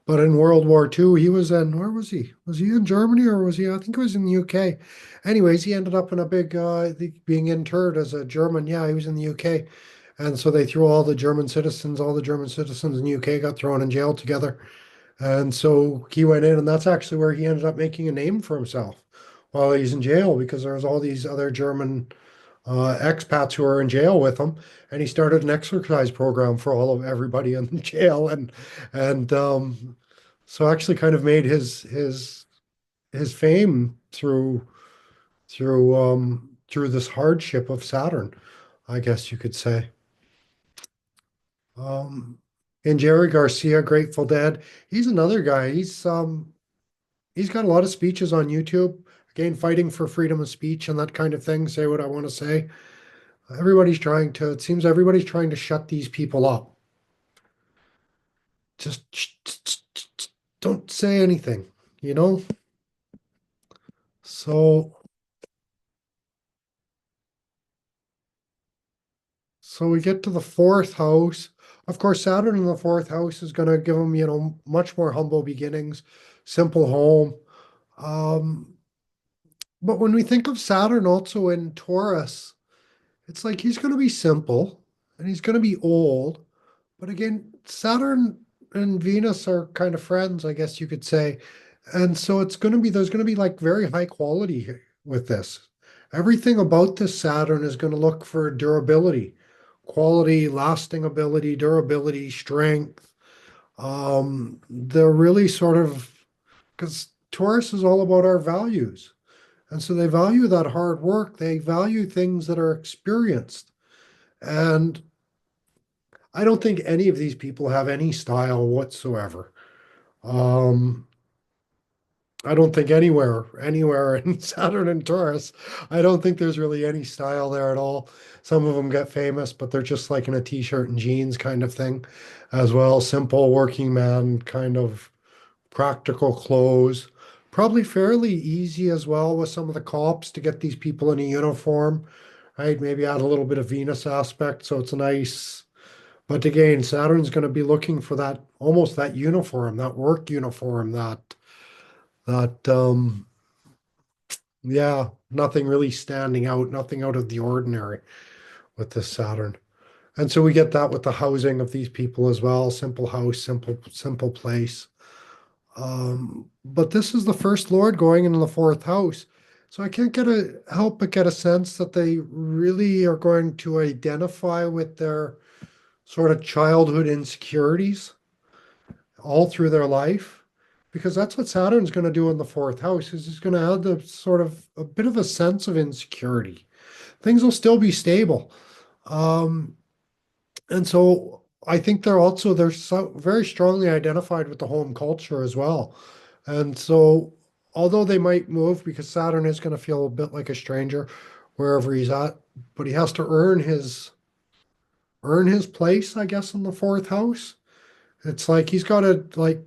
S1: But in World War II, he was in, where was he? Was he in Germany or was he, I think he was in the UK. Anyways, he ended up in a big, being interred as a German. Yeah, he was in the UK. And so they threw all the German citizens in the UK got thrown in jail together. And so he went in, and that's actually where he ended up making a name for himself while he's in jail, because there was all these other German expats who were in jail with him, and he started an exercise program for all of everybody in the jail, and so actually kind of made his fame through this hardship of Saturn, I guess you could say. Um, and Jerry Garcia, Grateful Dead, he's another guy. He's got a lot of speeches on YouTube, again, fighting for freedom of speech and that kind of thing, say what I want to say. It seems everybody's trying to shut these people up. Just don't say anything, you know? So, so we get to the fourth house. Of course, Saturn in the fourth house is going to give them, much more humble beginnings, simple home. Um, but when we think of Saturn also in Taurus, it's like he's going to be simple and he's going to be old. But again, Saturn and Venus are kind of friends, I guess you could say. And so there's going to be like very high quality here with this. Everything about this Saturn is going to look for durability, quality, lasting ability, durability, strength. They're really sort of, because Taurus is all about our values. And so they value that hard work. They value things that are experienced. And I don't think any of these people have any style whatsoever. Um, I don't think anywhere in Saturn and Taurus, I don't think there's really any style there at all. Some of them get famous, but they're just like in a t-shirt and jeans kind of thing as well. Simple working man kind of practical clothes. Probably fairly easy as well with some of the cops to get these people in a uniform, right? Maybe add a little bit of Venus aspect, so it's nice. But again, Saturn's going to be looking for that almost that uniform, that work uniform, that yeah, nothing really standing out, nothing out of the ordinary with this Saturn. And so we get that with the housing of these people as well. Simple house, simple place. But this is the first Lord going into the fourth house. So I can't help but get a sense that they really are going to identify with their sort of childhood insecurities all through their life, because that's what Saturn's going to do in the fourth house, is he's going to add the sort of a bit of a sense of insecurity. Things will still be stable. Um, and so I think they're very strongly identified with the home culture as well. And so although they might move, because Saturn is going to feel a bit like a stranger wherever he's at, but he has to earn his place, I guess, in the fourth house. It's like he's got to like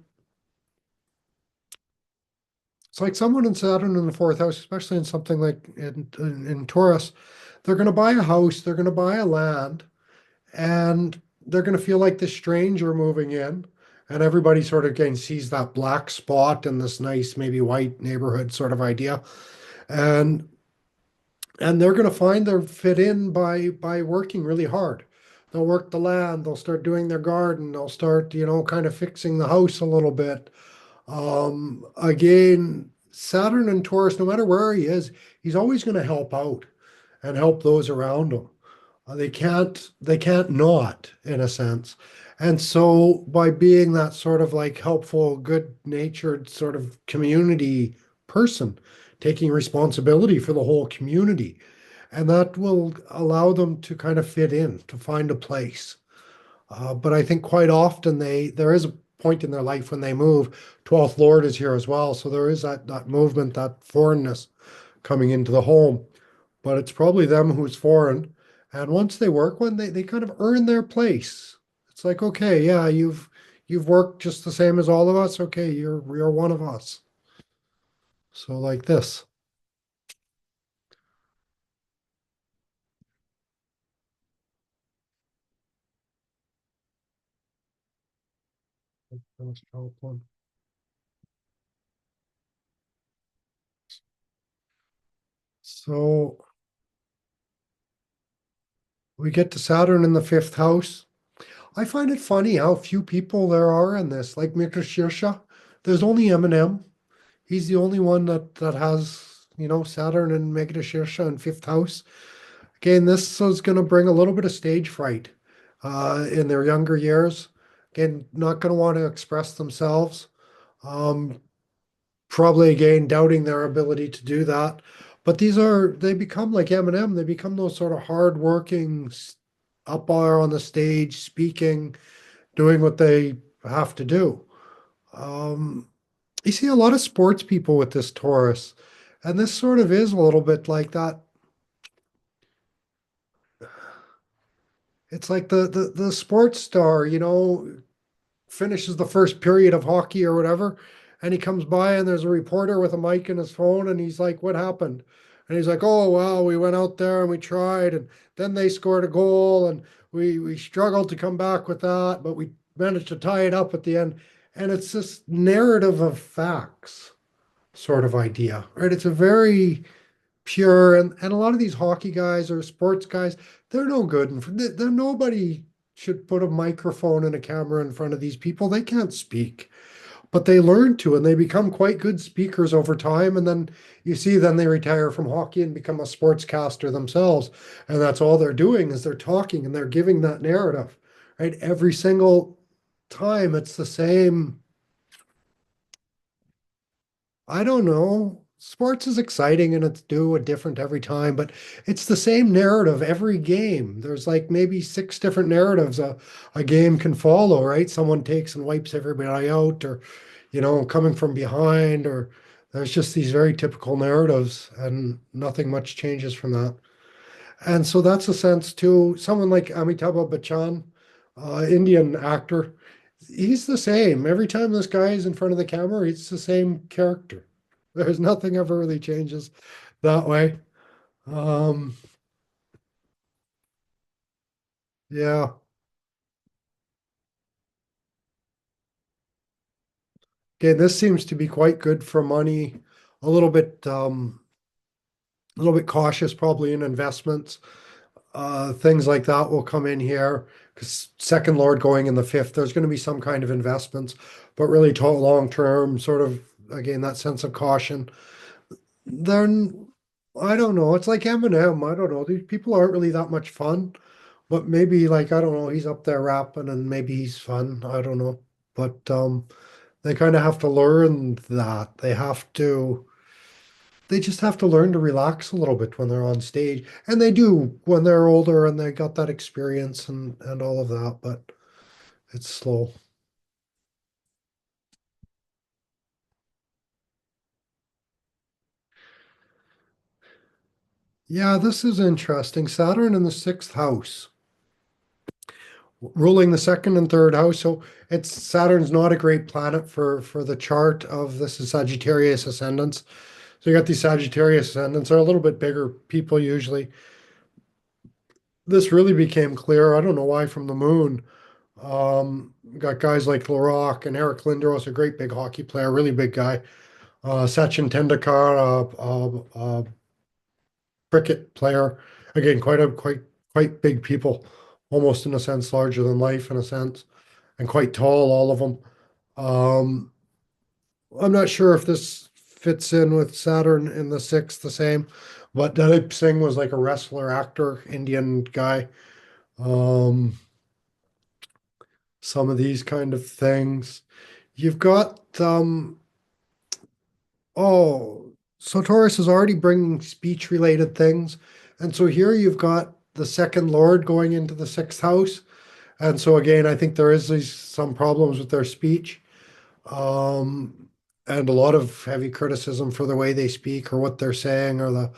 S1: It's like someone in Saturn in the fourth house, especially in something like in Taurus, they're going to buy a house, they're going to buy a land, and they're going to feel like the stranger moving in. And everybody sort of again sees that black spot in this nice, maybe white neighborhood sort of idea. And and they're going to find their fit in by working really hard. They'll work the land, they'll start doing their garden, they'll start, kind of fixing the house a little bit. Again, Saturn and Taurus, no matter where he is, he's always going to help out and help those around him. They can't not, in a sense. And so by being that sort of like helpful, good-natured sort of community person, taking responsibility for the whole community, and that will allow them to kind of fit in, to find a place. But I think quite often there is a point in their life when they move. 12th Lord is here as well, so there is that movement, that foreignness coming into the home. But it's probably them who's foreign. And once they work one, they kind of earn their place. It's like, okay, yeah, you've worked just the same as all of us. Okay, you're one of us. So like this. So we get to Saturn in the fifth house. I find it funny how few people there are in this. Like Mrigasirsha, there's only Eminem. He's the only one that has, Saturn and Mrigasirsha in fifth house. Again, this is going to bring a little bit of stage fright in their younger years. Again, not going to want to express themselves. Um, Probably again doubting their ability to do that. But they become like Eminem. They become those sort of hardworking, up there on the stage, speaking, doing what they have to do. Um, you see a lot of sports people with this Taurus, and this sort of is a little bit like that. It's like the sports star, finishes the first period of hockey or whatever, and he comes by and there's a reporter with a mic in his phone, and he's like, "What happened?" And he's like, "Oh well, we went out there and we tried, and then they scored a goal, and we struggled to come back with that, but we managed to tie it up at the end." And it's this narrative of facts sort of idea, right? It's a very pure, and a lot of these hockey guys or sports guys, they're no good, and they're nobody should put a microphone and a camera in front of these people. They can't speak, but they learn to, and they become quite good speakers over time. And then then they retire from hockey and become a sportscaster themselves, and that's all they're doing is they're talking and they're giving that narrative, right? Every single time it's the same. I don't know. Sports is exciting and it's new and different every time, but it's the same narrative every game. There's like maybe six different narratives a game can follow, right? Someone takes and wipes everybody out, or, coming from behind, or there's just these very typical narratives, and nothing much changes from that. And so that's a sense too. Someone like Amitabh Bachchan, Indian actor, he's the same. Every time this guy is in front of the camera, he's the same character. There's nothing ever really changes that way. Um, yeah. Again, this seems to be quite good for money. A little bit, a little bit cautious probably in investments. Things like that will come in here because second lord going in the fifth, there's going to be some kind of investments, but really long term, sort of again that sense of caution. Then I don't know. It's like Eminem. I don't know. These people aren't really that much fun, but maybe like I don't know. He's up there rapping, and maybe he's fun. I don't know, but they kind of have to learn that. They just have to learn to relax a little bit when they're on stage. And they do when they're older and they got that experience and all of that, but it's slow. Yeah, this is interesting. Saturn in the sixth house, ruling the second and third house. So it's Saturn's not a great planet for the chart of this is Sagittarius ascendants. So you got these Sagittarius ascendants are a little bit bigger people usually. This really became clear. I don't know why from the moon. Got guys like Laroque and Eric Lindros, a great big hockey player, really big guy. Sachin Tendulkar, cricket player, again, quite big people, almost in a sense larger than life in a sense, and quite tall, all of them. Um, I'm not sure if this fits in with Saturn in the sixth the same, but Dalip Singh was like a wrestler, actor, Indian guy. Um, some of these kind of things. You've got oh, so Taurus is already bringing speech related things. And so here you've got the second Lord going into the sixth house. And so again, I think there is some problems with their speech, um, and a lot of heavy criticism for the way they speak or what they're saying or the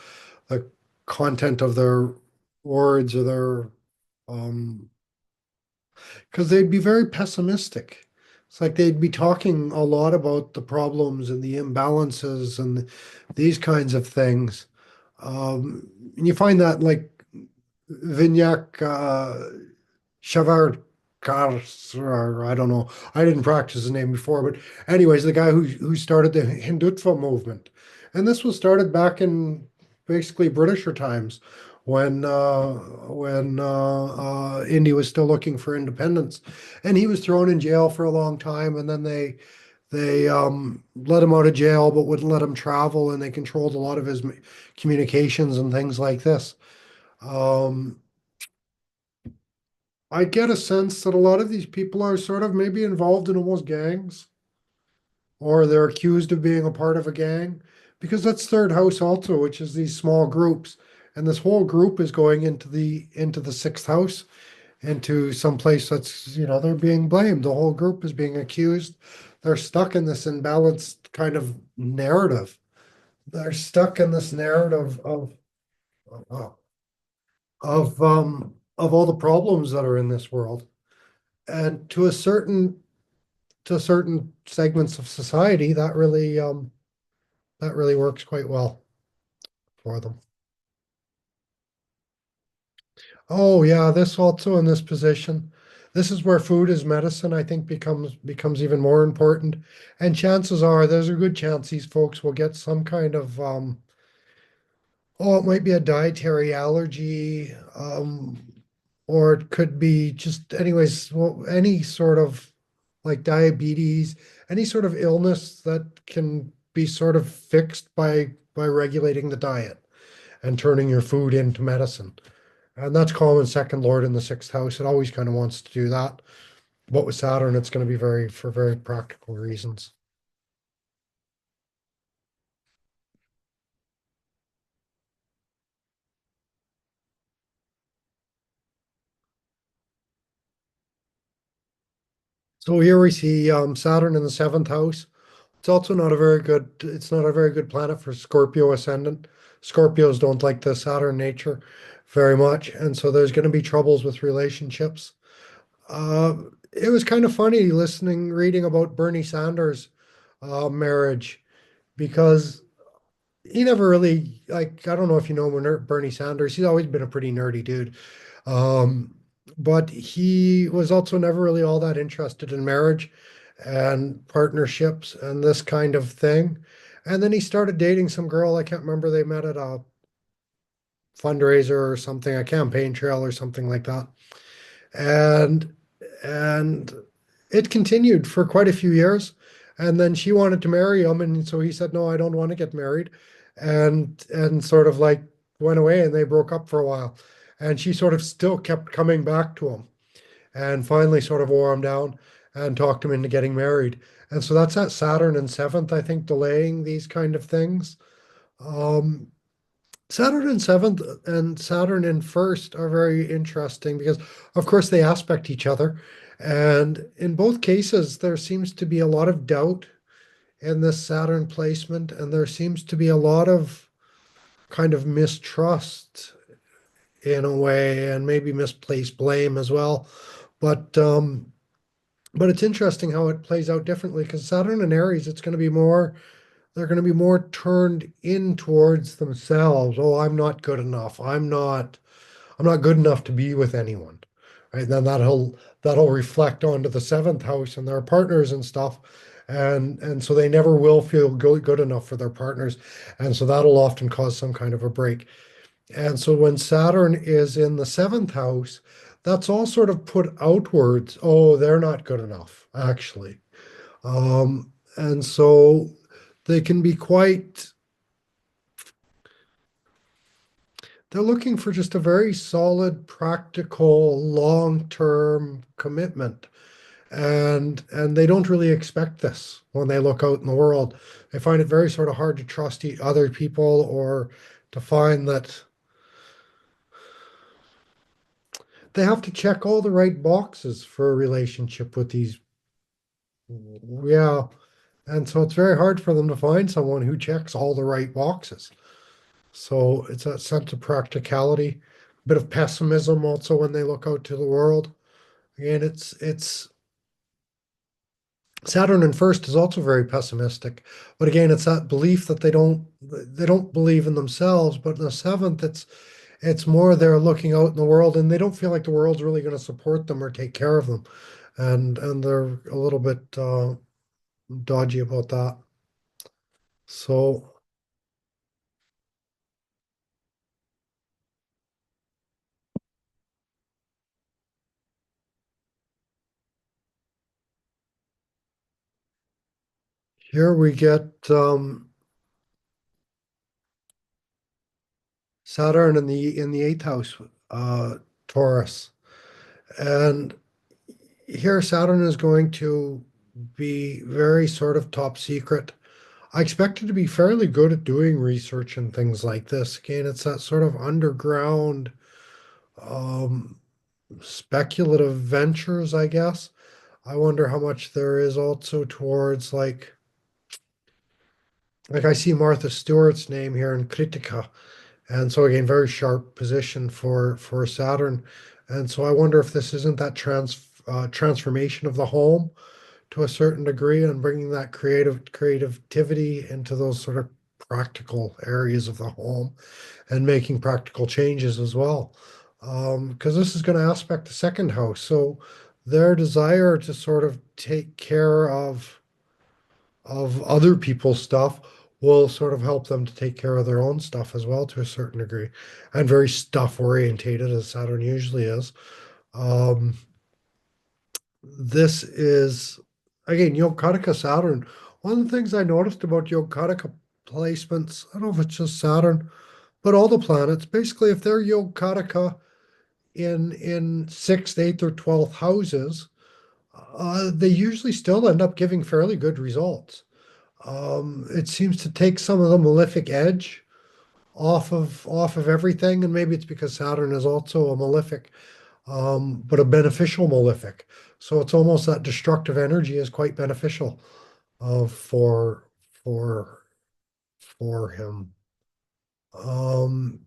S1: content of their words or their because they'd be very pessimistic. It's like they'd be talking a lot about the problems and the imbalances and these kinds of things. And you find that like Vignac Chavarkar, or I don't know. I didn't practice his name before, but anyways, the guy who started the Hindutva movement, and this was started back in basically Britisher times, when India was still looking for independence, and he was thrown in jail for a long time, and then they let him out of jail, but wouldn't let him travel, and they controlled a lot of his communications and things like this. Um, I get a sense that a lot of these people are sort of maybe involved in almost gangs, or they're accused of being a part of a gang, because that's third house also, which is these small groups. And this whole group is going into the sixth house, into some place that's, they're being blamed. The whole group is being accused. They're stuck in this imbalanced kind of narrative. They're stuck in this narrative of all the problems that are in this world. And to certain segments of society, that really works quite well for them. Oh yeah, this also in this position. This is where food is medicine, I think becomes even more important. And chances are there's a good chance these folks will get some kind of it might be a dietary allergy, or it could be just anyways, well, any sort of like diabetes, any sort of illness that can be sort of fixed by regulating the diet and turning your food into medicine. And that's common second lord in the sixth house. It always kind of wants to do that. But with Saturn, it's going to be for very practical reasons. So here we see Saturn in the seventh house. It's not a very good planet for Scorpio ascendant. Scorpios don't like the Saturn nature very much. And so there's going to be troubles with relationships. Uh, it was kind of funny reading about Bernie Sanders' marriage, because he never really, like, I don't know if you know Bernie Sanders. He's always been a pretty nerdy dude. Um, but he was also never really all that interested in marriage and partnerships and this kind of thing. And then he started dating some girl. I can't remember. They met at a fundraiser or something, a campaign trail or something like that. And and it continued for quite a few years. And then she wanted to marry him, and so he said, "No, I don't want to get married," and sort of like went away, and they broke up for a while. And she sort of still kept coming back to him, and finally sort of wore him down and talked him into getting married. And so that's at Saturn in seventh, I think, delaying these kind of things. Um, Saturn in seventh and Saturn in first are very interesting because, of course, they aspect each other. And in both cases, there seems to be a lot of doubt in this Saturn placement, and there seems to be a lot of kind of mistrust in a way, and maybe misplaced blame as well. But um, but it's interesting how it plays out differently, because Saturn and Aries, they're going to be more turned in towards themselves. Oh, I'm not good enough to be with anyone. Right. And then that'll reflect onto the seventh house and their partners and stuff. And so they never will feel good enough for their partners. And so that'll often cause some kind of a break. And so when Saturn is in the seventh house, that's all sort of put outwards. Oh, they're not good enough, actually. And so they can be they're looking for just a very solid, practical, long-term commitment. And they don't really expect this when they look out in the world. They find it very sort of hard to trust other people, or to find that they have to check all the right boxes for a relationship with these. Yeah. And so it's very hard for them to find someone who checks all the right boxes. So it's a sense of practicality, a bit of pessimism also when they look out to the world. And it's Saturn in first is also very pessimistic. But again, it's that belief that they don't believe in themselves. But in the seventh, it's more they're looking out in the world, and they don't feel like the world's really going to support them or take care of them. And they're a little bit dodgy about that. So Here we get Saturn in the eighth house, Taurus, and here Saturn is going to be very sort of top secret. I expect it to be fairly good at doing research and things like this. Again, it's that sort of underground, um, speculative ventures, I guess. I wonder how much there is also towards like I see Martha Stewart's name here in Krittika. And so again, very sharp position for Saturn. And so I wonder if this isn't that transformation of the home to a certain degree and bringing that creativity into those sort of practical areas of the home and making practical changes as well. Because this is going to aspect the second house. So their desire to sort of take care of other people's stuff will sort of help them to take care of their own stuff as well to a certain degree, and very stuff orientated as Saturn usually is. Um, this is again Yogacaraka Saturn. One of the things I noticed about Yogacaraka placements, I don't know if it's just Saturn, but all the planets, basically, if they're Yogacaraka in sixth, eighth, or 12th houses, they usually still end up giving fairly good results. It seems to take some of the malefic edge off of everything, and maybe it's because Saturn is also a malefic, but a beneficial malefic. So it's almost that destructive energy is quite beneficial for for for him. Um,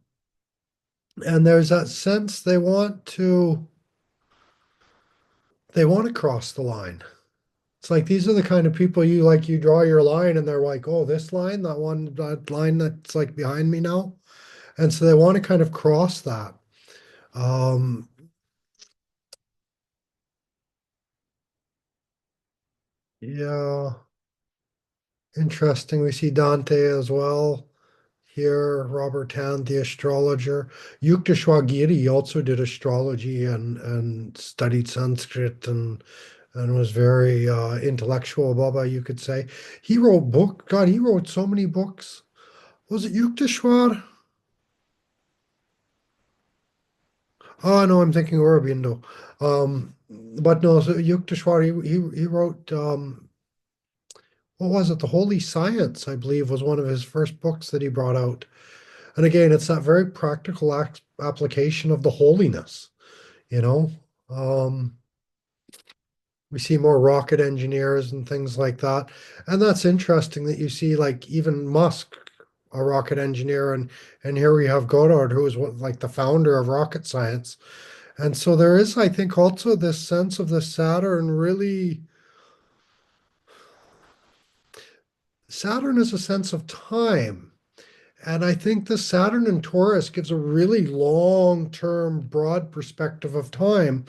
S1: and there's that sense they want to cross the line. It's like these are the kind of people you like. You draw your line, and they're like, "Oh, this line, that line that's like behind me now." And so they want to kind of cross that. Um, yeah, interesting. We see Dante as well here, Robert Hand, the astrologer. Yukteswar also did astrology and studied Sanskrit and was very intellectual, Baba, you could say. He wrote book. God, he wrote so many books. Was it Yukteswar? Oh no, I'm thinking Aurobindo. But no, so Yukteswar, he wrote what was it? The Holy Science, I believe, was one of his first books that he brought out. And again, it's that very practical application of the holiness, you know. Um, we see more rocket engineers and things like that. And that's interesting that you see like even Musk, a rocket engineer, and here we have Goddard, who is like the founder of rocket science. And so there is, I think, also this sense of the Saturn really. Saturn is a sense of time. And I think the Saturn and Taurus gives a really long-term, broad perspective of time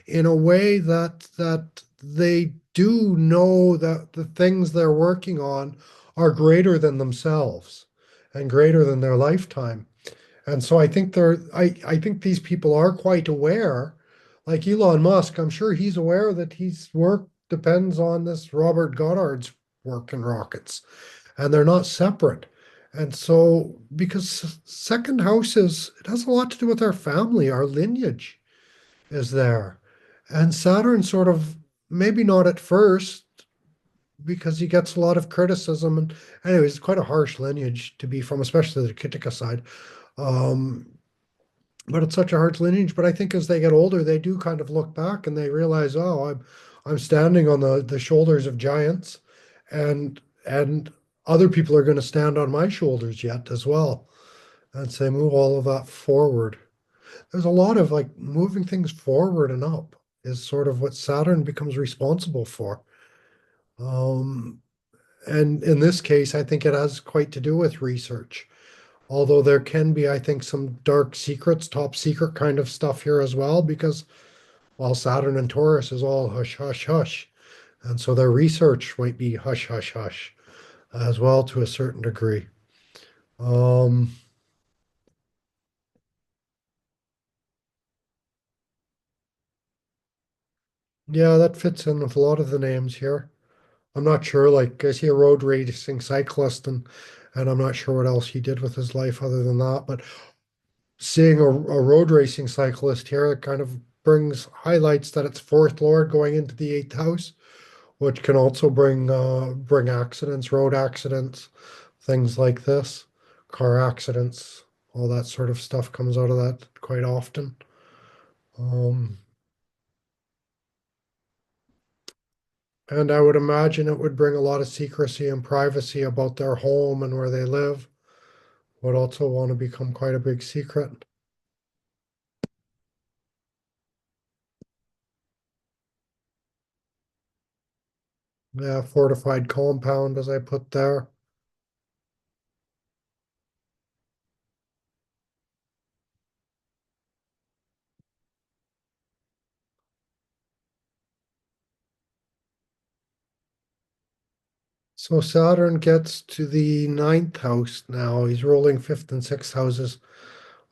S1: in a way that they do know that the things they're working on are greater than themselves and greater than their lifetime. And so I think these people are quite aware. Like Elon Musk, I'm sure he's aware that his work depends on this Robert Goddard's work in rockets, and they're not separate. And so, because second house it has a lot to do with our family, our lineage is there. And Saturn sort of, maybe not at first, because he gets a lot of criticism. And anyways, it's quite a harsh lineage to be from, especially the Krittika side. Um, but it's such a hard lineage. But I think as they get older, they do kind of look back and they realize, oh, I'm standing on the shoulders of giants, and other people are going to stand on my shoulders yet as well. And so they move all of that forward. There's a lot of like moving things forward and up is sort of what Saturn becomes responsible for. Um, and in this case, I think it has quite to do with research. Although there can be, I think, some dark secrets, top secret kind of stuff here as well, because while Saturn and Taurus is all hush, hush, hush. And so their research might be hush, hush, hush as well to a certain degree. Um, yeah, that fits in with a lot of the names here. I'm not sure, like, is he a road racing cyclist? And I'm not sure what else he did with his life other than that. But seeing a road racing cyclist here, it kind of brings highlights that it's fourth lord going into the eighth house, which can also bring accidents, road accidents, things like this, car accidents, all that sort of stuff comes out of that quite often. Um, and I would imagine it would bring a lot of secrecy and privacy about their home and where they live. Would also want to become quite a big secret. Yeah, fortified compound, as I put there. So Saturn gets to the ninth house now. He's rolling fifth and sixth houses.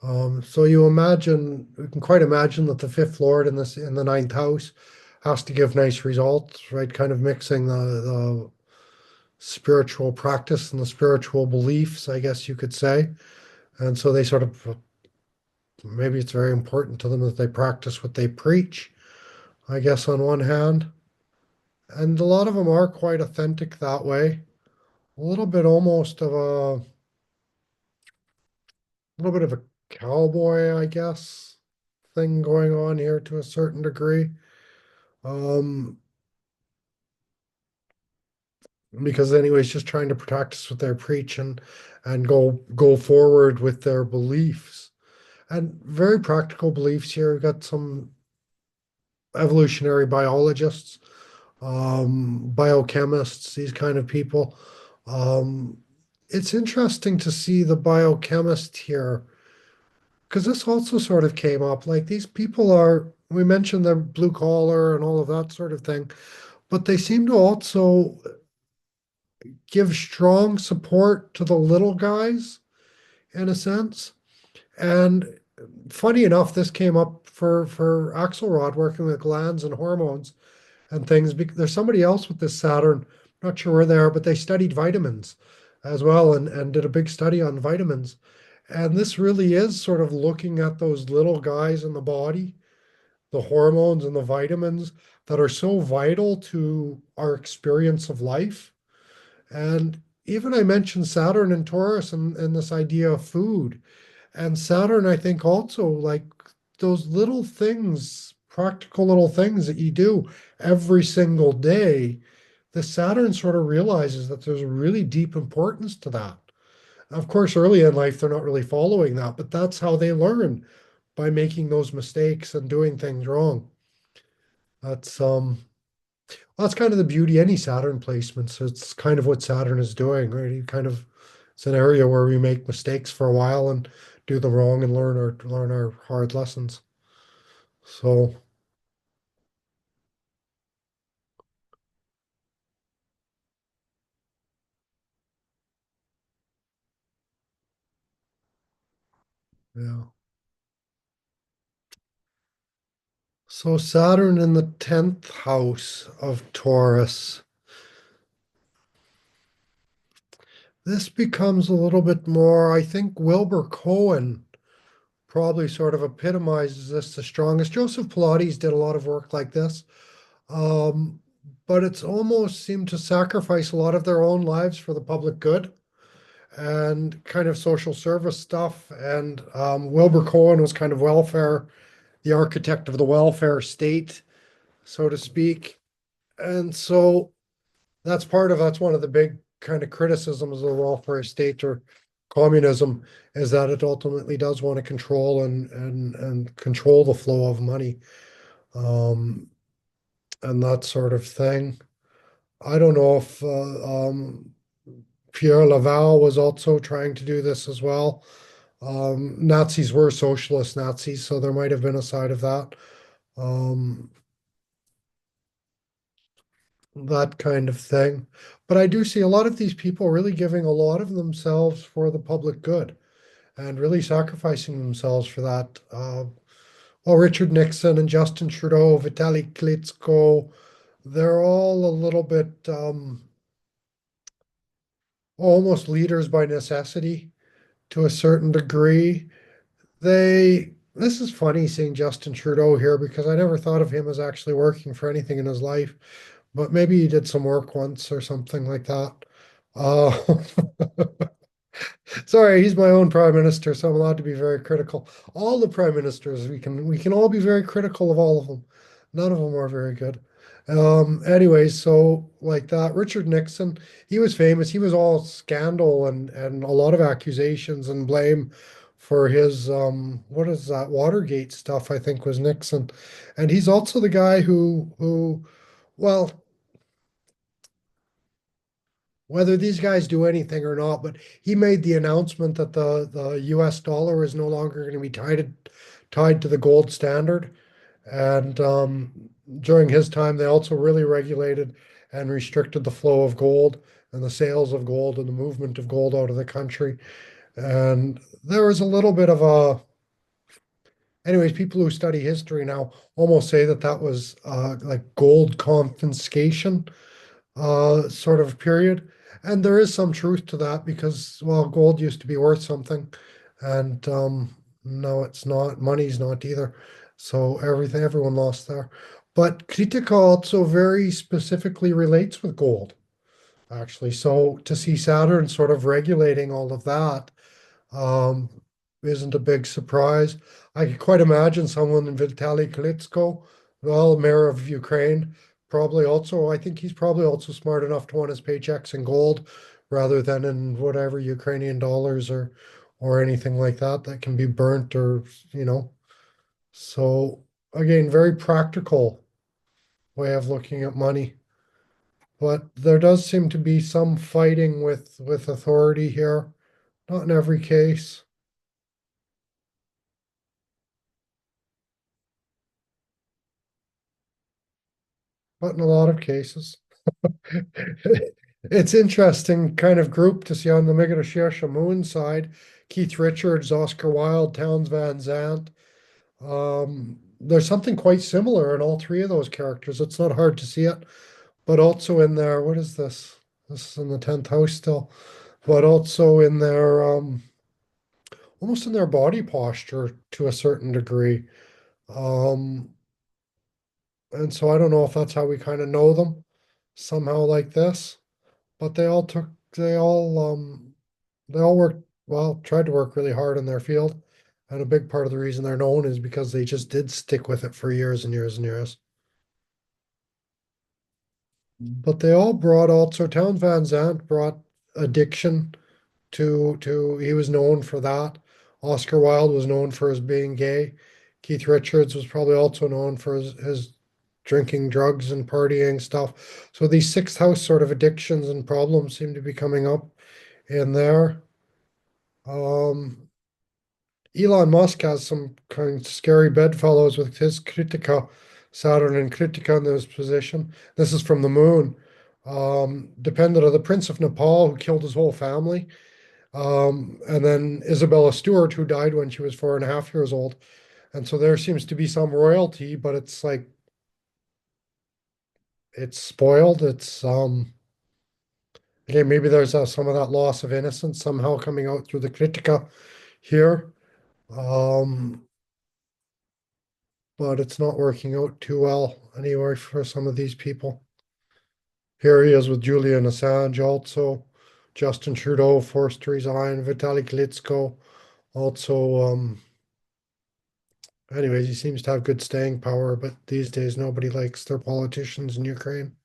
S1: So you can quite imagine that the fifth lord in the ninth house has to give nice results, right? Kind of mixing the spiritual practice and the spiritual beliefs, I guess you could say. And so they sort of maybe it's very important to them that they practice what they preach, I guess, on one hand. And a lot of them are quite authentic that way. A little bit almost of a little bit of a cowboy, I guess, thing going on here to a certain degree. Um, because anyways, just trying to practice what they're preaching and go forward with their beliefs. And very practical beliefs here. We've got some evolutionary biologists, biochemists, these kind of people. Um, it's interesting to see the biochemist here because this also sort of came up. Like these people are, we mentioned the blue collar and all of that sort of thing, but they seem to also give strong support to the little guys in a sense. And funny enough, this came up for Axelrod working with glands and hormones and things. There's somebody else with this Saturn, not sure where they are, but they studied vitamins as well and did a big study on vitamins. And this really is sort of looking at those little guys in the body, the hormones and the vitamins that are so vital to our experience of life. And even I mentioned Saturn and Taurus and this idea of food. And Saturn, I think also like those little things, practical little things that you do every single day, the Saturn sort of realizes that there's a really deep importance to that. Of course, early in life, they're not really following that, but that's how they learn by making those mistakes and doing things wrong. That's that's kind of the beauty any Saturn placement. So it's kind of what Saturn is doing, right? He kind of it's an area where we make mistakes for a while and do them wrong and learn our hard lessons. So yeah. So Saturn in the 10th house of Taurus. This becomes a little bit more, I think Wilbur Cohen probably sort of epitomizes this the strongest. Joseph Pilates did a lot of work like this. Um, but it's almost seemed to sacrifice a lot of their own lives for the public good and kind of social service stuff. And Wilbur Cohen was kind of welfare, the architect of the welfare state, so to speak. And so that's one of the big kind of criticisms of the welfare state or communism is that it ultimately does want to control and control the flow of money um, and that sort of thing. I don't know if Pierre Laval was also trying to do this as well. Nazis were socialist Nazis, so there might have been a side of that. Um, that kind of thing. But I do see a lot of these people really giving a lot of themselves for the public good and really sacrificing themselves for that. Well, Richard Nixon and Justin Trudeau, Vitaly Klitschko, they're all a little bit almost leaders by necessity to a certain degree. This is funny seeing Justin Trudeau here because I never thought of him as actually working for anything in his life, but maybe he did some work once or something like that. Uh, Sorry, he's my own prime minister, so I'm allowed to be very critical. All the prime ministers, we can all be very critical of all of them. None of them are very good. Anyways, so like that, Richard Nixon, he was famous. He was all scandal and a lot of accusations and blame for his what is that, Watergate stuff, I think was Nixon. And he's also the guy who well, whether these guys do anything or not, but he made the announcement that the US dollar is no longer going to be tied to the gold standard. And during his time, they also really regulated and restricted the flow of gold and the sales of gold and the movement of gold out of the country. And there was a little bit of a, anyways, people who study history now almost say that that was like gold confiscation sort of period. And there is some truth to that because, well, gold used to be worth something, and no, it's not. Money's not either. So everyone lost there. But Kritika also very specifically relates with gold, actually. So to see Saturn sort of regulating all of that um, isn't a big surprise. I could quite imagine someone in Vitaly Klitschko, well, mayor of Ukraine, probably also, I think he's probably also smart enough to want his paychecks in gold rather than in whatever Ukrainian dollars or anything like that that can be burnt or, you know. So again, very practical way of looking at money. But there does seem to be some fighting with authority here. Not in every case, but in a lot of cases. It's interesting kind of group to see on the Mrigasirsha moon side. Keith Richards, Oscar Wilde, Towns Van Zandt. There's something quite similar in all three of those characters. It's not hard to see it, but also in their, what is this? This is in the 10th house still, but also in their almost in their body posture to a certain degree. Um, and so I don't know if that's how we kind of know them somehow like this, but they all they all worked, well, tried to work really hard in their field. And a big part of the reason they're known is because they just did stick with it for years and years and years. But they all brought also, Towns Van Zandt brought addiction to he was known for that. Oscar Wilde was known for his being gay. Keith Richards was probably also known for his drinking drugs and partying stuff. So these sixth house sort of addictions and problems seem to be coming up in there. Um, Elon Musk has some kind of scary bedfellows with his Krittika, Saturn and Krittika in this position. This is from the moon. Dependent on the Prince of Nepal, who killed his whole family. And then Isabella Stewart, who died when she was 4.5 years old. And so there seems to be some royalty, but it's like it's spoiled. It's again, maybe there's some of that loss of innocence somehow coming out through the Krittika here. Um, but it's not working out too well anyway for some of these people. Here he is with Julian Assange also. Justin Trudeau forced to resign. Vitaly Klitschko also. Anyways, he seems to have good staying power, but these days nobody likes their politicians in Ukraine.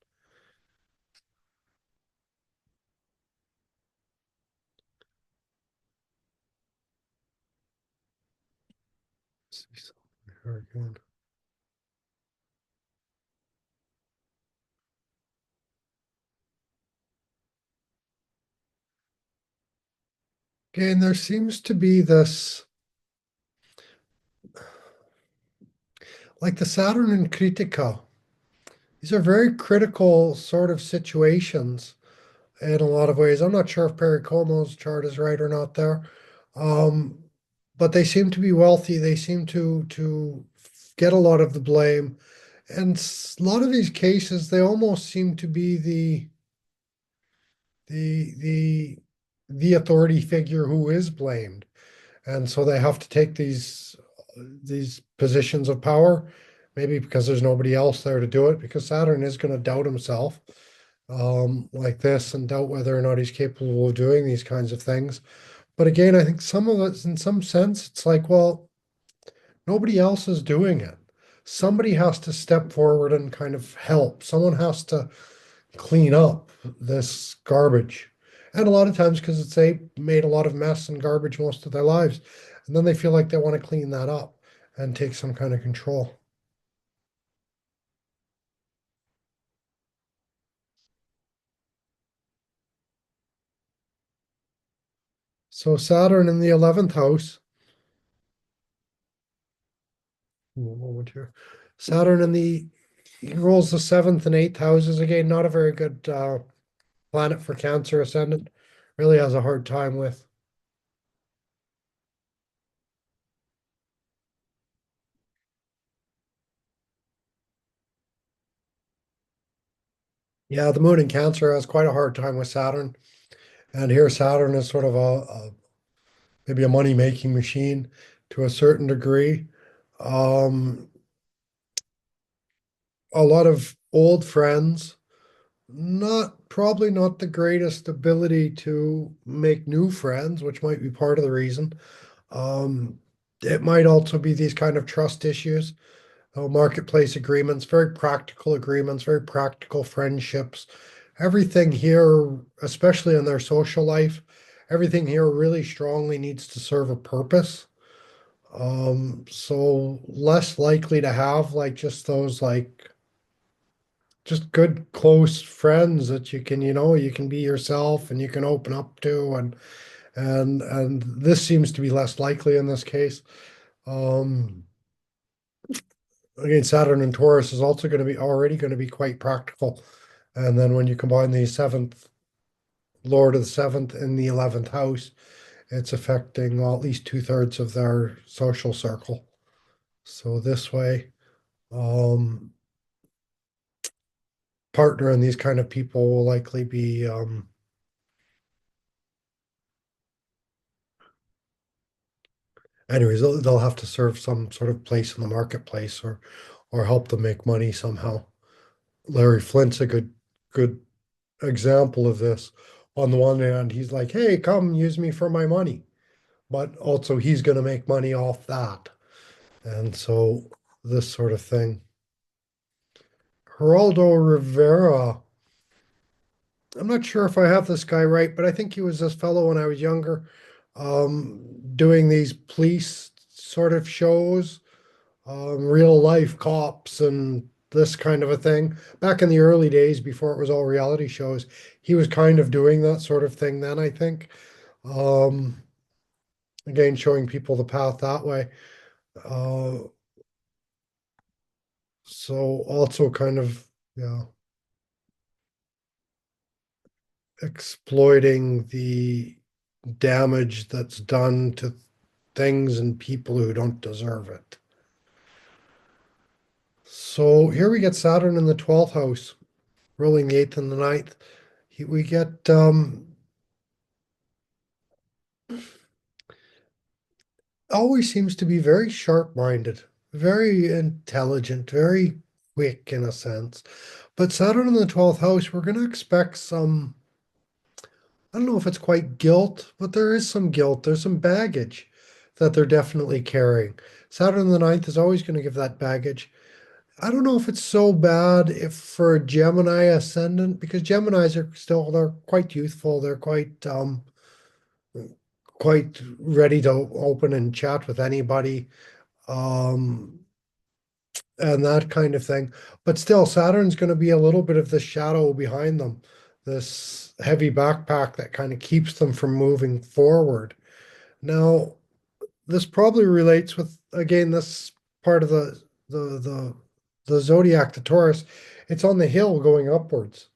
S1: Again, there seems to be this, like the Saturn and Kritika. These are very critical sort of situations in a lot of ways. I'm not sure if Perry Como's chart is right or not there. Um, but they seem to be wealthy. They seem to get a lot of the blame. And a lot of these cases, they almost seem to be the the the authority figure who is blamed. And so they have to take these positions of power, maybe because there's nobody else there to do it, because Saturn is going to doubt himself like this and doubt whether or not he's capable of doing these kinds of things. But again, I think some of us, in some sense, it's like, well, nobody else is doing it. Somebody has to step forward and kind of help. Someone has to clean up this garbage. And a lot of times, because it's they made a lot of mess and garbage most of their lives, and then they feel like they want to clean that up and take some kind of control. So Saturn in the 11th house, one moment here. Saturn in the he rules the seventh and eighth houses again. Not a very good planet for Cancer ascendant. Really has a hard time with. Yeah, the moon in Cancer has quite a hard time with Saturn. And here Saturn is sort of maybe a money making machine to a certain degree. Um, a lot of old friends, not probably not the greatest ability to make new friends, which might be part of the reason. Um, it might also be these kind of trust issues, marketplace agreements, very practical agreements, very practical friendships. Everything here, especially in their social life, everything here really strongly needs to serve a purpose. So less likely to have like just those like just good close friends that you can, you can be yourself and you can open up to and this seems to be less likely in this case. Um, again, Saturn and Taurus is also going to be already going to be quite practical. And then when you combine the seventh Lord of the seventh in the 11th house, it's affecting well, at least two-thirds of their social circle. So this way, um, partner and these kind of people will likely be anyways, they'll have to serve some sort of place in the marketplace or help them make money somehow. Larry Flint's a good example of this. On the one hand, he's like, hey, come use me for my money. But also he's gonna make money off that. And so this sort of thing. Geraldo Rivera. I'm not sure if I have this guy right, but I think he was this fellow when I was younger, doing these police sort of shows, real life cops and this kind of a thing. Back in the early days before it was all reality shows, he was kind of doing that sort of thing then, I think. Um, again, showing people the path that way. Uh, so also kind of, yeah, exploiting the damage that's done to things and people who don't deserve it. So here we get Saturn in the 12th house, ruling the eighth and the ninth. We get always seems to be very sharp-minded, very intelligent, very quick in a sense. But Saturn in the 12th house, we're going to expect some, I don't know if it's quite guilt, but there is some guilt. There's some baggage that they're definitely carrying. Saturn in the ninth is always going to give that baggage. I don't know if it's so bad if for a Gemini ascendant, because Geminis are still they're quite youthful, they're quite ready to open and chat with anybody, um, and that kind of thing. But still, Saturn's going to be a little bit of the shadow behind them, this heavy backpack that kind of keeps them from moving forward. Now, this probably relates with again this part of the the the zodiac, the Taurus. It's on the hill going upwards,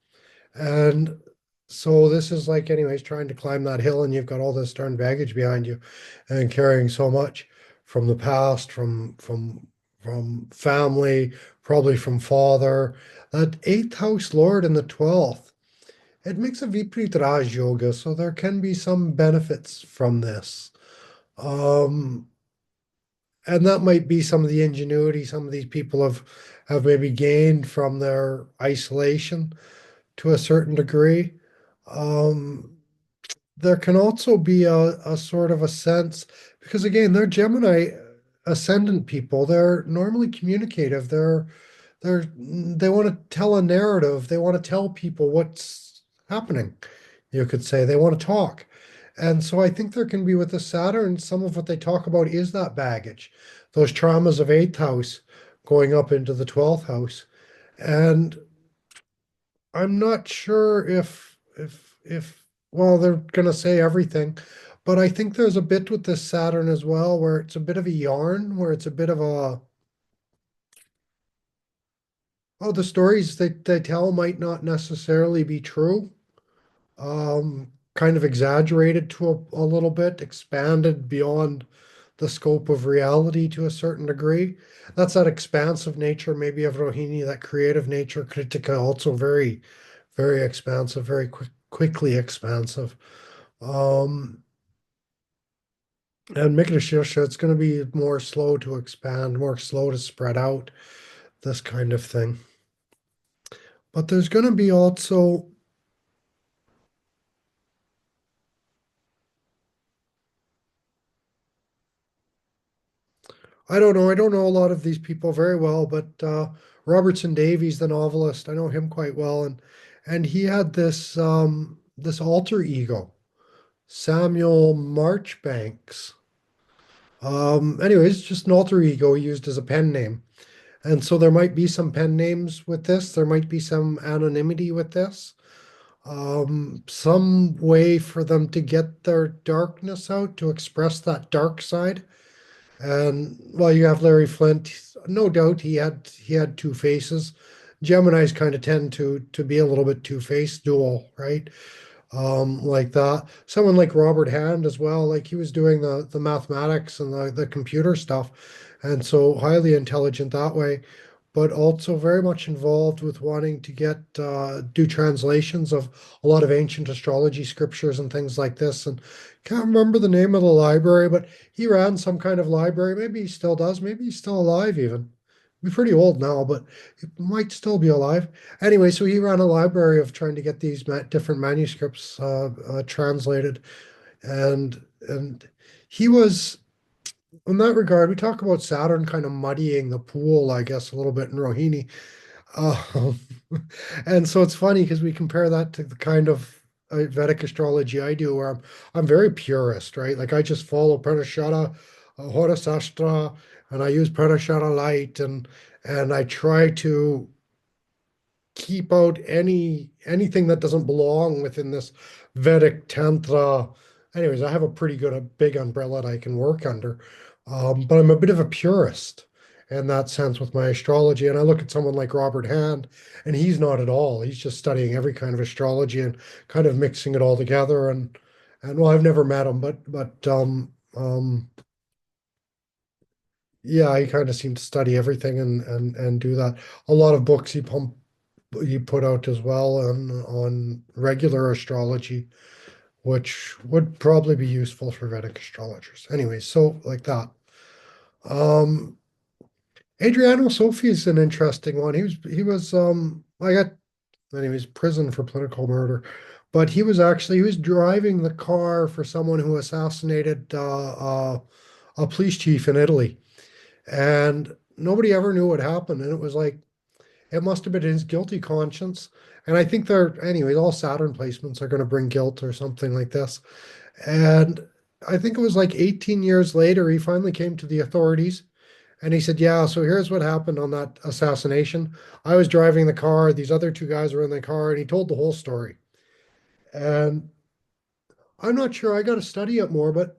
S1: and so this is like, anyways, trying to climb that hill, and you've got all this darn baggage behind you, and carrying so much from the past, from family, probably from father. That eighth house lord in the 12th, it makes a Viprit Raj Yoga, so there can be some benefits from this. Um, and that might be some of the ingenuity some of these people have maybe gained from their isolation to a certain degree. Um, there can also be a sort of a sense, because again, they're Gemini ascendant people. They're normally communicative. They want to tell a narrative. They want to tell people what's happening. You could say they want to talk. And so I think there can be with the Saturn, some of what they talk about is that baggage, those traumas of eighth house going up into the 12th house. And I'm not sure if well, they're gonna say everything, but I think there's a bit with this Saturn as well where it's a bit of a yarn, where it's a bit of a oh, the stories they tell might not necessarily be true. Kind of exaggerated to a little bit, expanded beyond the scope of reality to a certain degree. That's that expansive nature, maybe of Rohini, that creative nature. Krittika also very, very expansive, very quickly expansive. Um, and Mrigasirsha, it's going to be more slow to expand, more slow to spread out, this kind of thing. But there's going to be also, I don't know a lot of these people very well, but Robertson Davies, the novelist, I know him quite well, and he had this alter ego, Samuel Marchbanks. Anyways, just an alter ego used as a pen name. And so there might be some pen names with this. There might be some anonymity with this. Some way for them to get their darkness out, to express that dark side. And well, you have Larry Flint. No doubt he had two faces. Geminis kind of tend to be a little bit two-faced, dual, right? Like that. Someone like Robert Hand as well, like he was doing the mathematics and the computer stuff, and so highly intelligent that way, but also very much involved with wanting to get do translations of a lot of ancient astrology scriptures and things like this. And can't remember the name of the library, but he ran some kind of library. Maybe he still does. Maybe he's still alive even. He's pretty old now, but he might still be alive. Anyway, so he ran a library of trying to get these different manuscripts translated, and he was in that regard. We talk about Saturn kind of muddying the pool, I guess, a little bit in Rohini. Um, and so it's funny because we compare that to the kind of Vedic astrology I do, where I'm very purist, right? Like I just follow Pranashara, Hora Sastra, and I use Pranashara light, and I try to keep out anything that doesn't belong within this Vedic Tantra. Anyways, I have a pretty good a big umbrella that I can work under. But I'm a bit of a purist in that sense with my astrology. And I look at someone like Robert Hand, and he's not at all. He's just studying every kind of astrology and kind of mixing it all together. And well, I've never met him, but yeah, he kind of seemed to study everything and do that. A lot of books he put out as well on regular astrology, which would probably be useful for Vedic astrologers. Anyway, so like that. Um, Adriano Sophie is an interesting one. He was I got anyways prison for political murder, but he was driving the car for someone who assassinated a police chief in Italy, and nobody ever knew what happened. And it was like it must have been his guilty conscience. And I think anyways, all Saturn placements are going to bring guilt or something like this. And I think it was like 18 years later, he finally came to the authorities and he said, yeah, so here's what happened on that assassination. I was driving the car, these other two guys were in the car, and he told the whole story. And I'm not sure. I got to study it more, but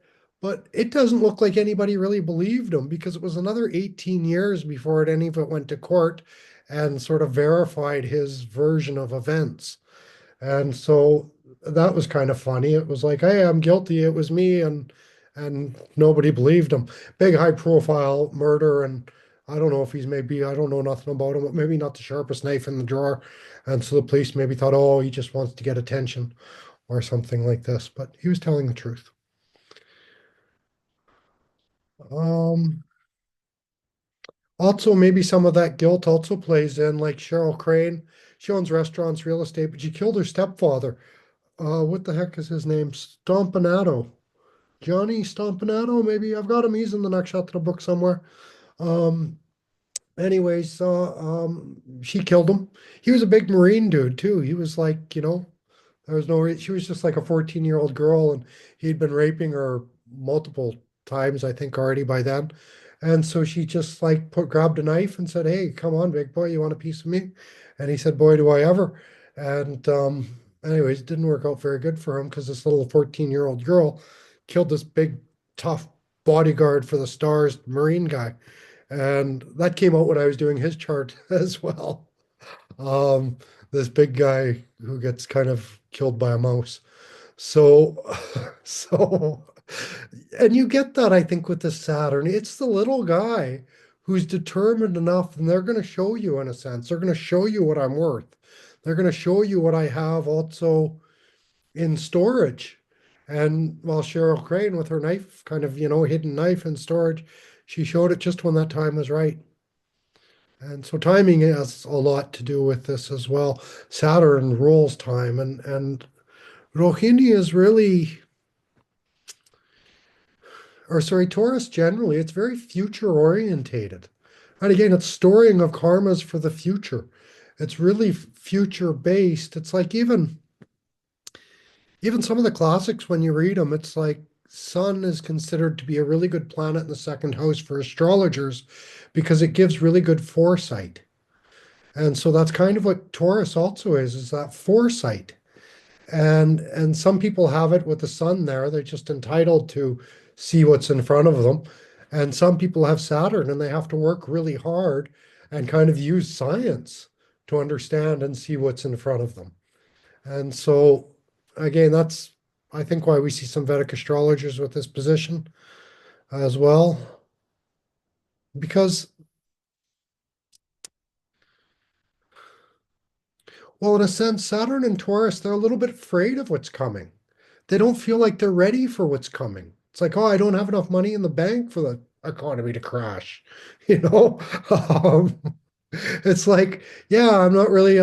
S1: it doesn't look like anybody really believed him because it was another 18 years before any of it went to court and sort of verified his version of events. And so that was kind of funny. It was like, hey, I'm guilty. It was me, and nobody believed him. Big high profile murder, and I don't know if he's maybe, I don't know nothing about him, but maybe not the sharpest knife in the drawer. And so the police maybe thought, oh, he just wants to get attention or something like this, but he was telling the truth. Um, Also, maybe some of that guilt also plays in, like Cheryl Crane. She owns restaurants, real estate, but she killed her stepfather. What the heck is his name? Stompanato. Johnny Stompanato, maybe. I've got him. He's in the next shot to the book somewhere. Um, Anyways, she killed him. He was a big Marine dude too. He was like, there was no, she was just like a 14-year-old girl, and he'd been raping her multiple times, I think, already by then. And so she just like grabbed a knife and said, "Hey, come on, big boy, you want a piece of me?" And he said, "Boy, do I ever." And anyways, it didn't work out very good for him because this little 14-year-old girl killed this big, tough bodyguard for the Stars Marine guy. And that came out when I was doing his chart as well. Um, this big guy who gets kind of killed by a mouse. So, so, and you get that, I think, with the Saturn. It's the little guy who's determined enough, and they're going to show you, in a sense, they're going to show you what I'm worth. They're going to show you what I have also in storage. And while Cheryl Crane, with her knife, kind of, hidden knife in storage, she showed it just when that time was right. And so timing has a lot to do with this as well. Saturn rules time, and Rohini is really, or sorry, Taurus generally, it's very future orientated. And again, it's storing of karmas for the future. It's really future based. It's like even some of the classics when you read them, it's like Sun is considered to be a really good planet in the second house for astrologers because it gives really good foresight. And so that's kind of what Taurus also is that foresight. And some people have it with the sun there. They're just entitled to see what's in front of them. And some people have Saturn and they have to work really hard and kind of use science to understand and see what's in front of them. And so again, that's I think why we see some Vedic astrologers with this position as well. Because, well, in a sense, Saturn and Taurus, they're a little bit afraid of what's coming. They don't feel like they're ready for what's coming. It's like, oh, I don't have enough money in the bank for the economy to crash. You know, um, it's like, yeah, I'm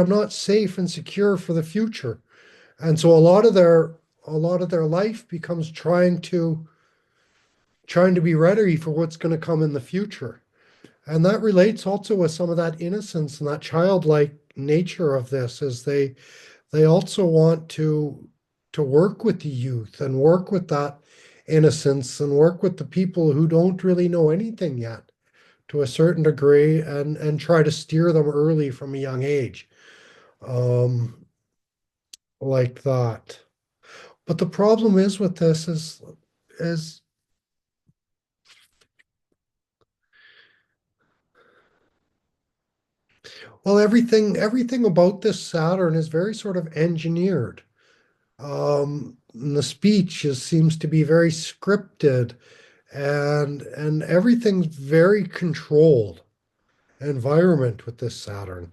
S1: not safe and secure for the future. And so a lot of their life becomes trying to be ready for what's going to come in the future. And that relates also with some of that innocence and that childlike nature of this, is they also want to work with the youth and work with that innocence and work with the people who don't really know anything yet to a certain degree, and try to steer them early from a young age, um, like that. But the problem is with this is well, everything about this Saturn is very sort of engineered. The speech seems to be very scripted, and everything's very controlled environment with this Saturn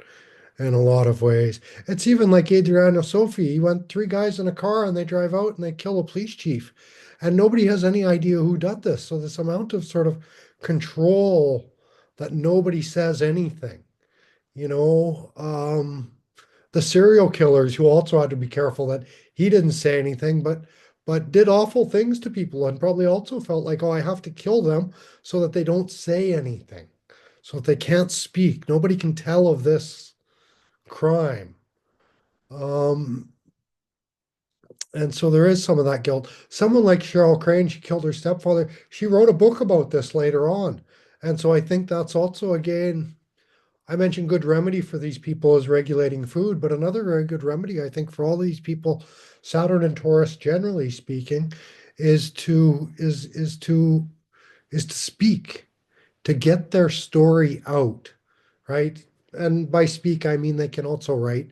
S1: in a lot of ways. It's even like Adriano Sophie. He went three guys in a car and they drive out and they kill a police chief, and nobody has any idea who did this. So this amount of sort of control that nobody says anything, you know. The serial killers who also had to be careful that he didn't say anything, but did awful things to people and probably also felt like, oh, I have to kill them so that they don't say anything, so that they can't speak. Nobody can tell of this crime. Um, and so there is some of that guilt. Someone like Cheryl Crane, she killed her stepfather. She wrote a book about this later on. And so I think that's also, again, I mentioned good remedy for these people is regulating food, but another very good remedy, I think, for all these people, Saturn and Taurus, generally speaking, is to speak, to get their story out, right? And by speak, I mean they can also write,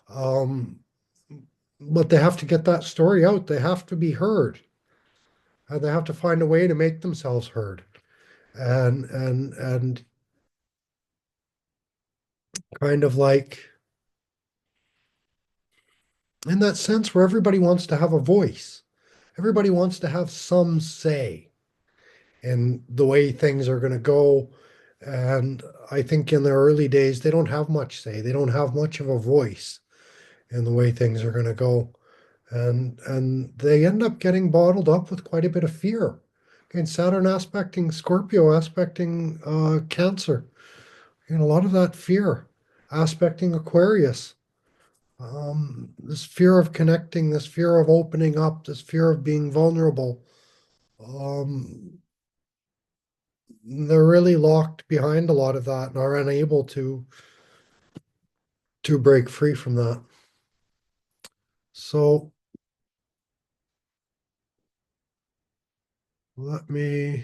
S1: um, but they have to get that story out. They have to be heard, and they have to find a way to make themselves heard. And kind of like in that sense where everybody wants to have a voice. Everybody wants to have some say in the way things are going to go. And I think in the early days, they don't have much say. They don't have much of a voice in the way things are going to go. And they end up getting bottled up with quite a bit of fear. And Saturn aspecting Scorpio, aspecting Cancer, and a lot of that fear, aspecting Aquarius. This fear of connecting, this fear of opening up, this fear of being vulnerable. Um, they're really locked behind a lot of that and are unable to break free from that. So let me.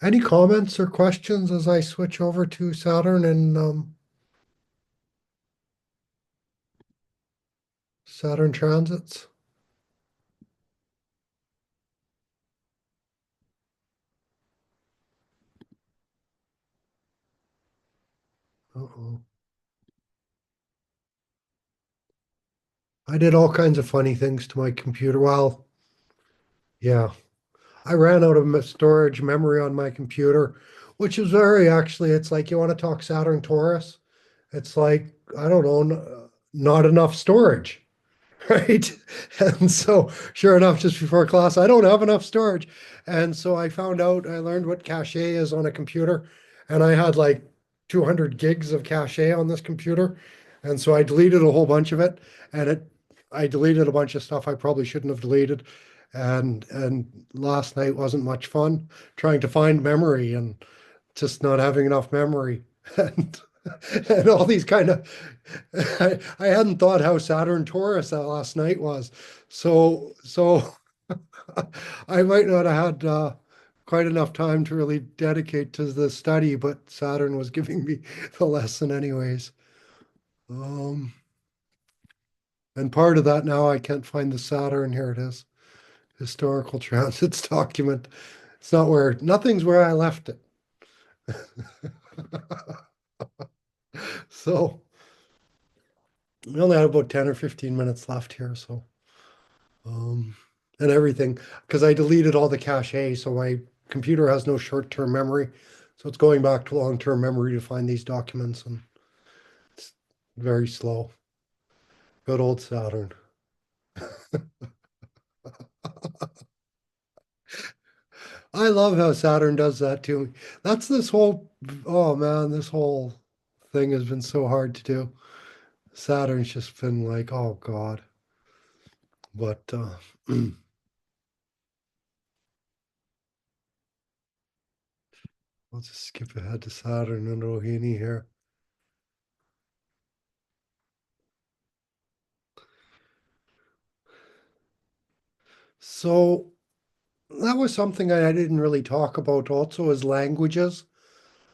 S1: Any comments or questions as I switch over to Saturn and Saturn transits? Uh-oh. I did all kinds of funny things to my computer. Well, yeah, I ran out of storage memory on my computer, which is very actually, it's like you want to talk Saturn Taurus. It's like, I don't know, not enough storage. Right. And so, sure enough, just before class, I don't have enough storage. And so I found out, I learned what cache is on a computer, and I had like 200 gigs of cache on this computer. And so I deleted a whole bunch of it, and I deleted a bunch of stuff I probably shouldn't have deleted. And last night wasn't much fun trying to find memory and just not having enough memory. And and all these kind of I hadn't thought how Saturn Taurus that last night was. So I might not have had quite enough time to really dedicate to the study, but Saturn was giving me the lesson anyways. Um, and part of that now I can't find the Saturn. Here it is. Historical transits document. It's not where nothing's where I left it. So we only have about 10 or 15 minutes left here, so um and everything because I deleted all the cache, so my computer has no short-term memory. So it's going back to long-term memory to find these documents, and it's very slow. Good old Saturn. I love how Saturn does that to me. That's this whole, oh man, this whole thing has been so hard to do. Saturn's just been like, oh God. But I'll just skip ahead to Saturn and Rohini here. So that was something I didn't really talk about also is languages,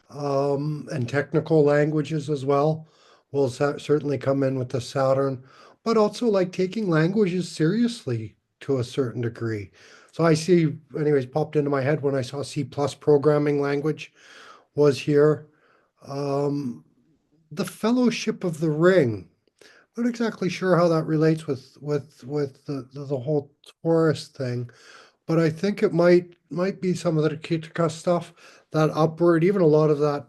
S1: and technical languages as well will certainly come in with the Saturn, but also like taking languages seriously to a certain degree. So I see, anyways, popped into my head when I saw C plus programming language was here. Um, the Fellowship of the Ring. Not exactly sure how that relates with the whole Taurus thing, but I think it might be some of the Krittika stuff, that upward, even a lot of that.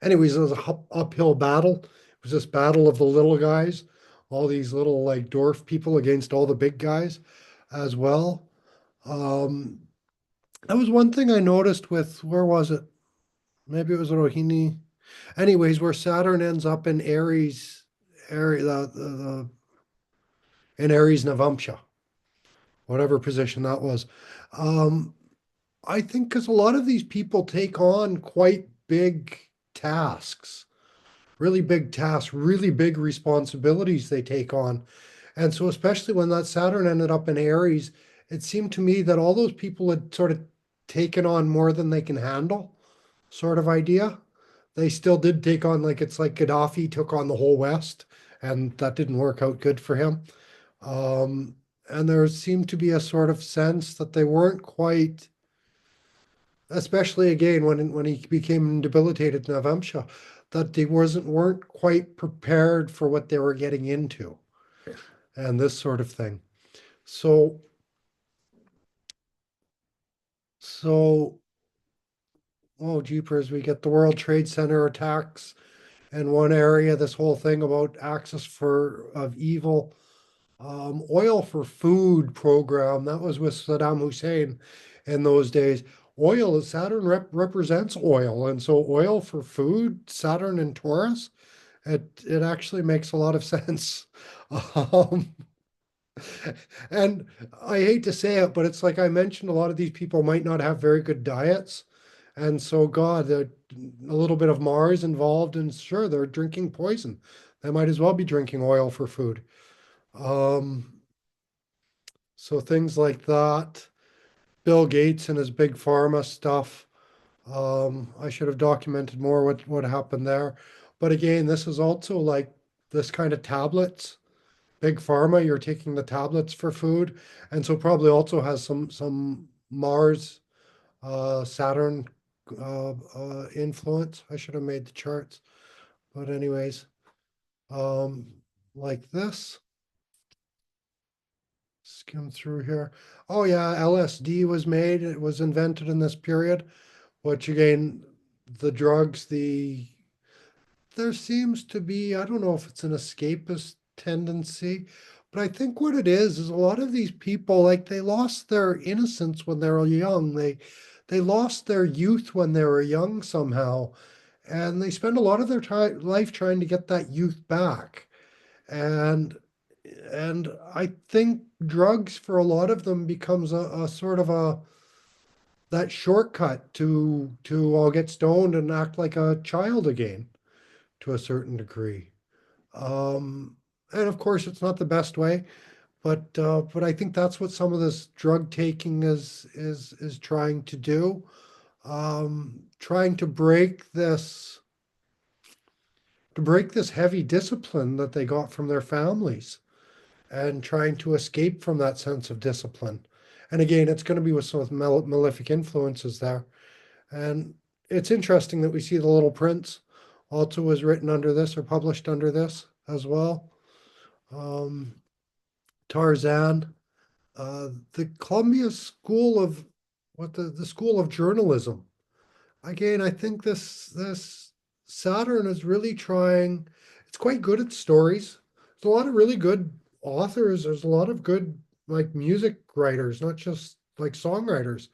S1: Anyways, it was a uphill battle. It was this battle of the little guys, all these little like dwarf people against all the big guys as well. Um, that was one thing I noticed with, where was it? Maybe it was Rohini. Anyways, where Saturn ends up in Aries, Aries, in Aries Navamsha, whatever position that was. Um, I think because a lot of these people take on quite big tasks, really big responsibilities they take on. And so, especially when that Saturn ended up in Aries, it seemed to me that all those people had sort of taken on more than they can handle, sort of idea. They still did take on, like, it's like Gaddafi took on the whole West, and that didn't work out good for him. And there seemed to be a sort of sense that they weren't quite especially again when he became debilitated in Avamsha, that they weren't quite prepared for what they were getting into and this sort of thing. So so oh jeepers, we get the World Trade Center attacks in one area, this whole thing about access for of evil oil for food program that was with Saddam Hussein in those days. Oil, Saturn represents oil, and so oil for food, Saturn and Taurus, it actually makes a lot of sense. Um, and I hate to say it, but it's like I mentioned, a lot of these people might not have very good diets. And so, God, a little bit of Mars involved, and sure, they're drinking poison. They might as well be drinking oil for food. Um, so things like that. Bill Gates and his big pharma stuff. I should have documented more what happened there. But again, this is also like this kind of tablets. Big pharma, you're taking the tablets for food, and so probably also has some Mars, Saturn influence. I should have made the charts, but anyways, um, like this. Skim through here. Oh yeah, LSD was made. It was invented in this period, which again, the drugs, there seems to be, I don't know if it's an escapist tendency, but I think what it is a lot of these people, like they lost their innocence when they were young. They lost their youth when they were young somehow, and they spend a lot of their time life trying to get that youth back. And and I think drugs for a lot of them becomes a sort of a that shortcut to I'll get stoned and act like a child again to a certain degree. Um, and of course, it's not the best way, but I think that's what some of this drug taking is trying to do, trying to break this heavy discipline that they got from their families, and trying to escape from that sense of discipline. And again, it's going to be with some malefic influences there. And it's interesting that we see the Little Prince also was written under this or published under this as well. Um, Tarzan, the Columbia School of the School of Journalism. Again, I think this Saturn is really trying. It's quite good at stories. There's a lot of really good authors. There's a lot of good like music writers, not just like songwriters.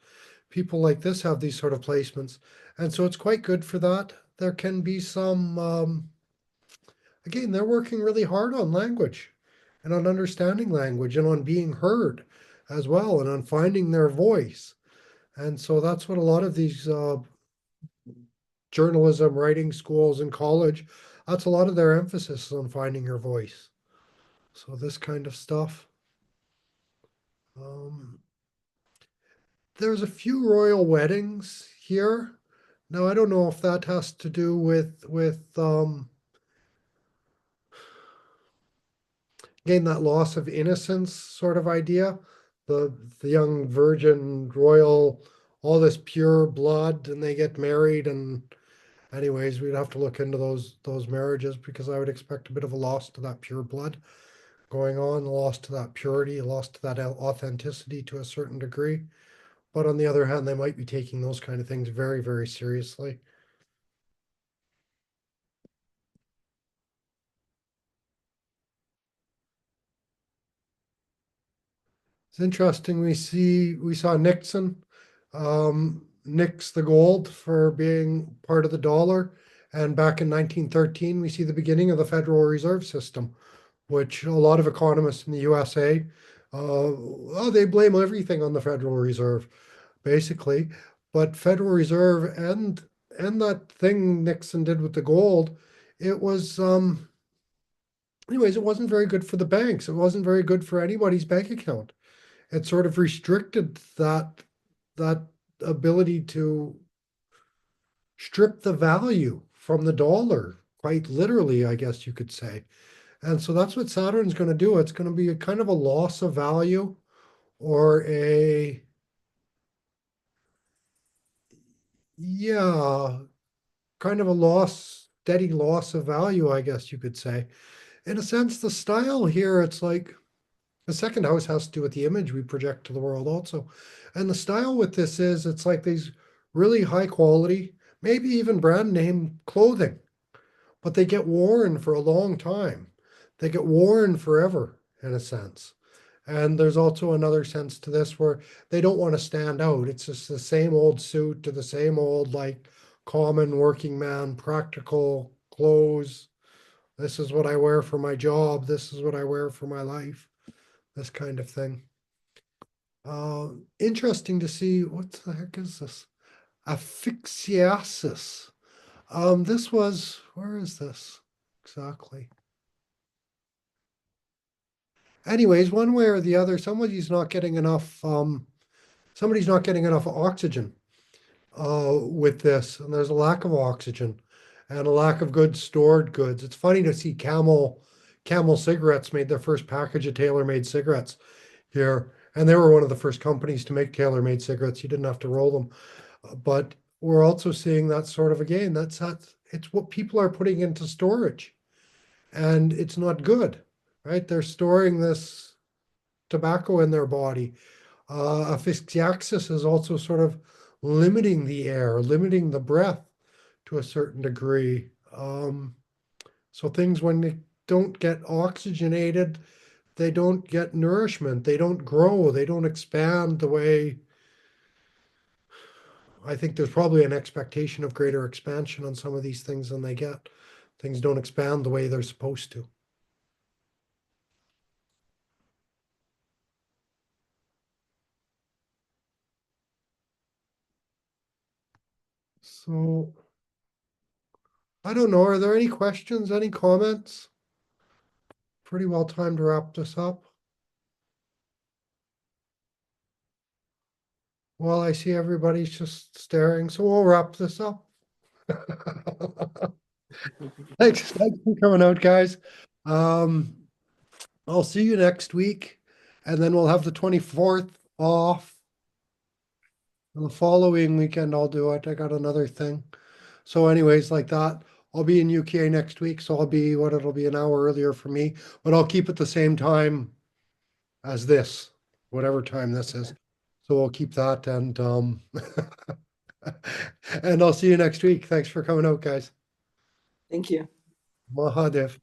S1: People like this have these sort of placements, and so it's quite good for that. There can be some. Again, they're working really hard on language, and on understanding language, and on being heard as well, and on finding their voice. And so that's what a lot of these journalism, writing schools, and college, that's a lot of their emphasis on finding your voice. So this kind of stuff. Um, there's a few royal weddings here. Now I don't know if that has to do with again that loss of innocence sort of idea. The young virgin royal, all this pure blood, and they get married. And anyways, we'd have to look into those marriages, because I would expect a bit of a loss to that pure blood going on, lost to that purity, lost to that authenticity to a certain degree. But on the other hand, they might be taking those kind of things very, very seriously. It's interesting. We saw Nixon nix the gold for being part of the dollar. And back in 1913, we see the beginning of the Federal Reserve System, which a lot of economists in the USA, oh, they blame everything on the Federal Reserve, basically. But Federal Reserve and that thing Nixon did with the gold, it was anyways, it wasn't very good for the banks. It wasn't very good for anybody's bank account. It sort of restricted that ability to strip the value from the dollar, quite literally, I guess you could say. And so that's what Saturn's going to do. It's going to be a kind of a loss of value, or a Yeah, kind of a loss, steady loss of value, I guess you could say. In a sense, the style here, it's like the second house has to do with the image we project to the world also. And the style with this is it's like these really high quality, maybe even brand name clothing, but they get worn for a long time. They get worn forever, in a sense. And there's also another sense to this where they don't want to stand out. It's just the same old suit to the same old, like, common working man, practical clothes. This is what I wear for my job. This is what I wear for my life. This kind of thing. Interesting to see what the heck is this? Asphyxiasis. This was, where is this exactly? Anyways, one way or the other, somebody's not getting enough oxygen with this, and there's a lack of oxygen and a lack of good stored goods. It's funny to see Camel cigarettes made their first package of tailor-made cigarettes here, and they were one of the first companies to make tailor-made cigarettes. You didn't have to roll them. But we're also seeing that sort of again, it's what people are putting into storage, and it's not good, right? They're storing this tobacco in their body. Asphyxiaxis is also sort of limiting the air, limiting the breath to a certain degree. So things, when they don't get oxygenated, they don't get nourishment, they don't grow, they don't expand the way I think there's probably an expectation of greater expansion on some of these things than they get. Things don't expand the way they're supposed to. So I don't know. Are there any questions, any comments? Pretty well time to wrap this up. Well, I see everybody's just staring, so we'll wrap this up. Thanks for coming out, guys. Um, I'll see you next week, and then we'll have the 24th off. And the following weekend, I'll do it. I got another thing. So anyways, like that, I'll be in UK next week, so it'll be an hour earlier for me, but I'll keep it the same time as this, whatever time this is. So we'll keep that and and I'll see you next week. Thanks for coming out, guys.
S2: Thank you.
S1: Mahadev.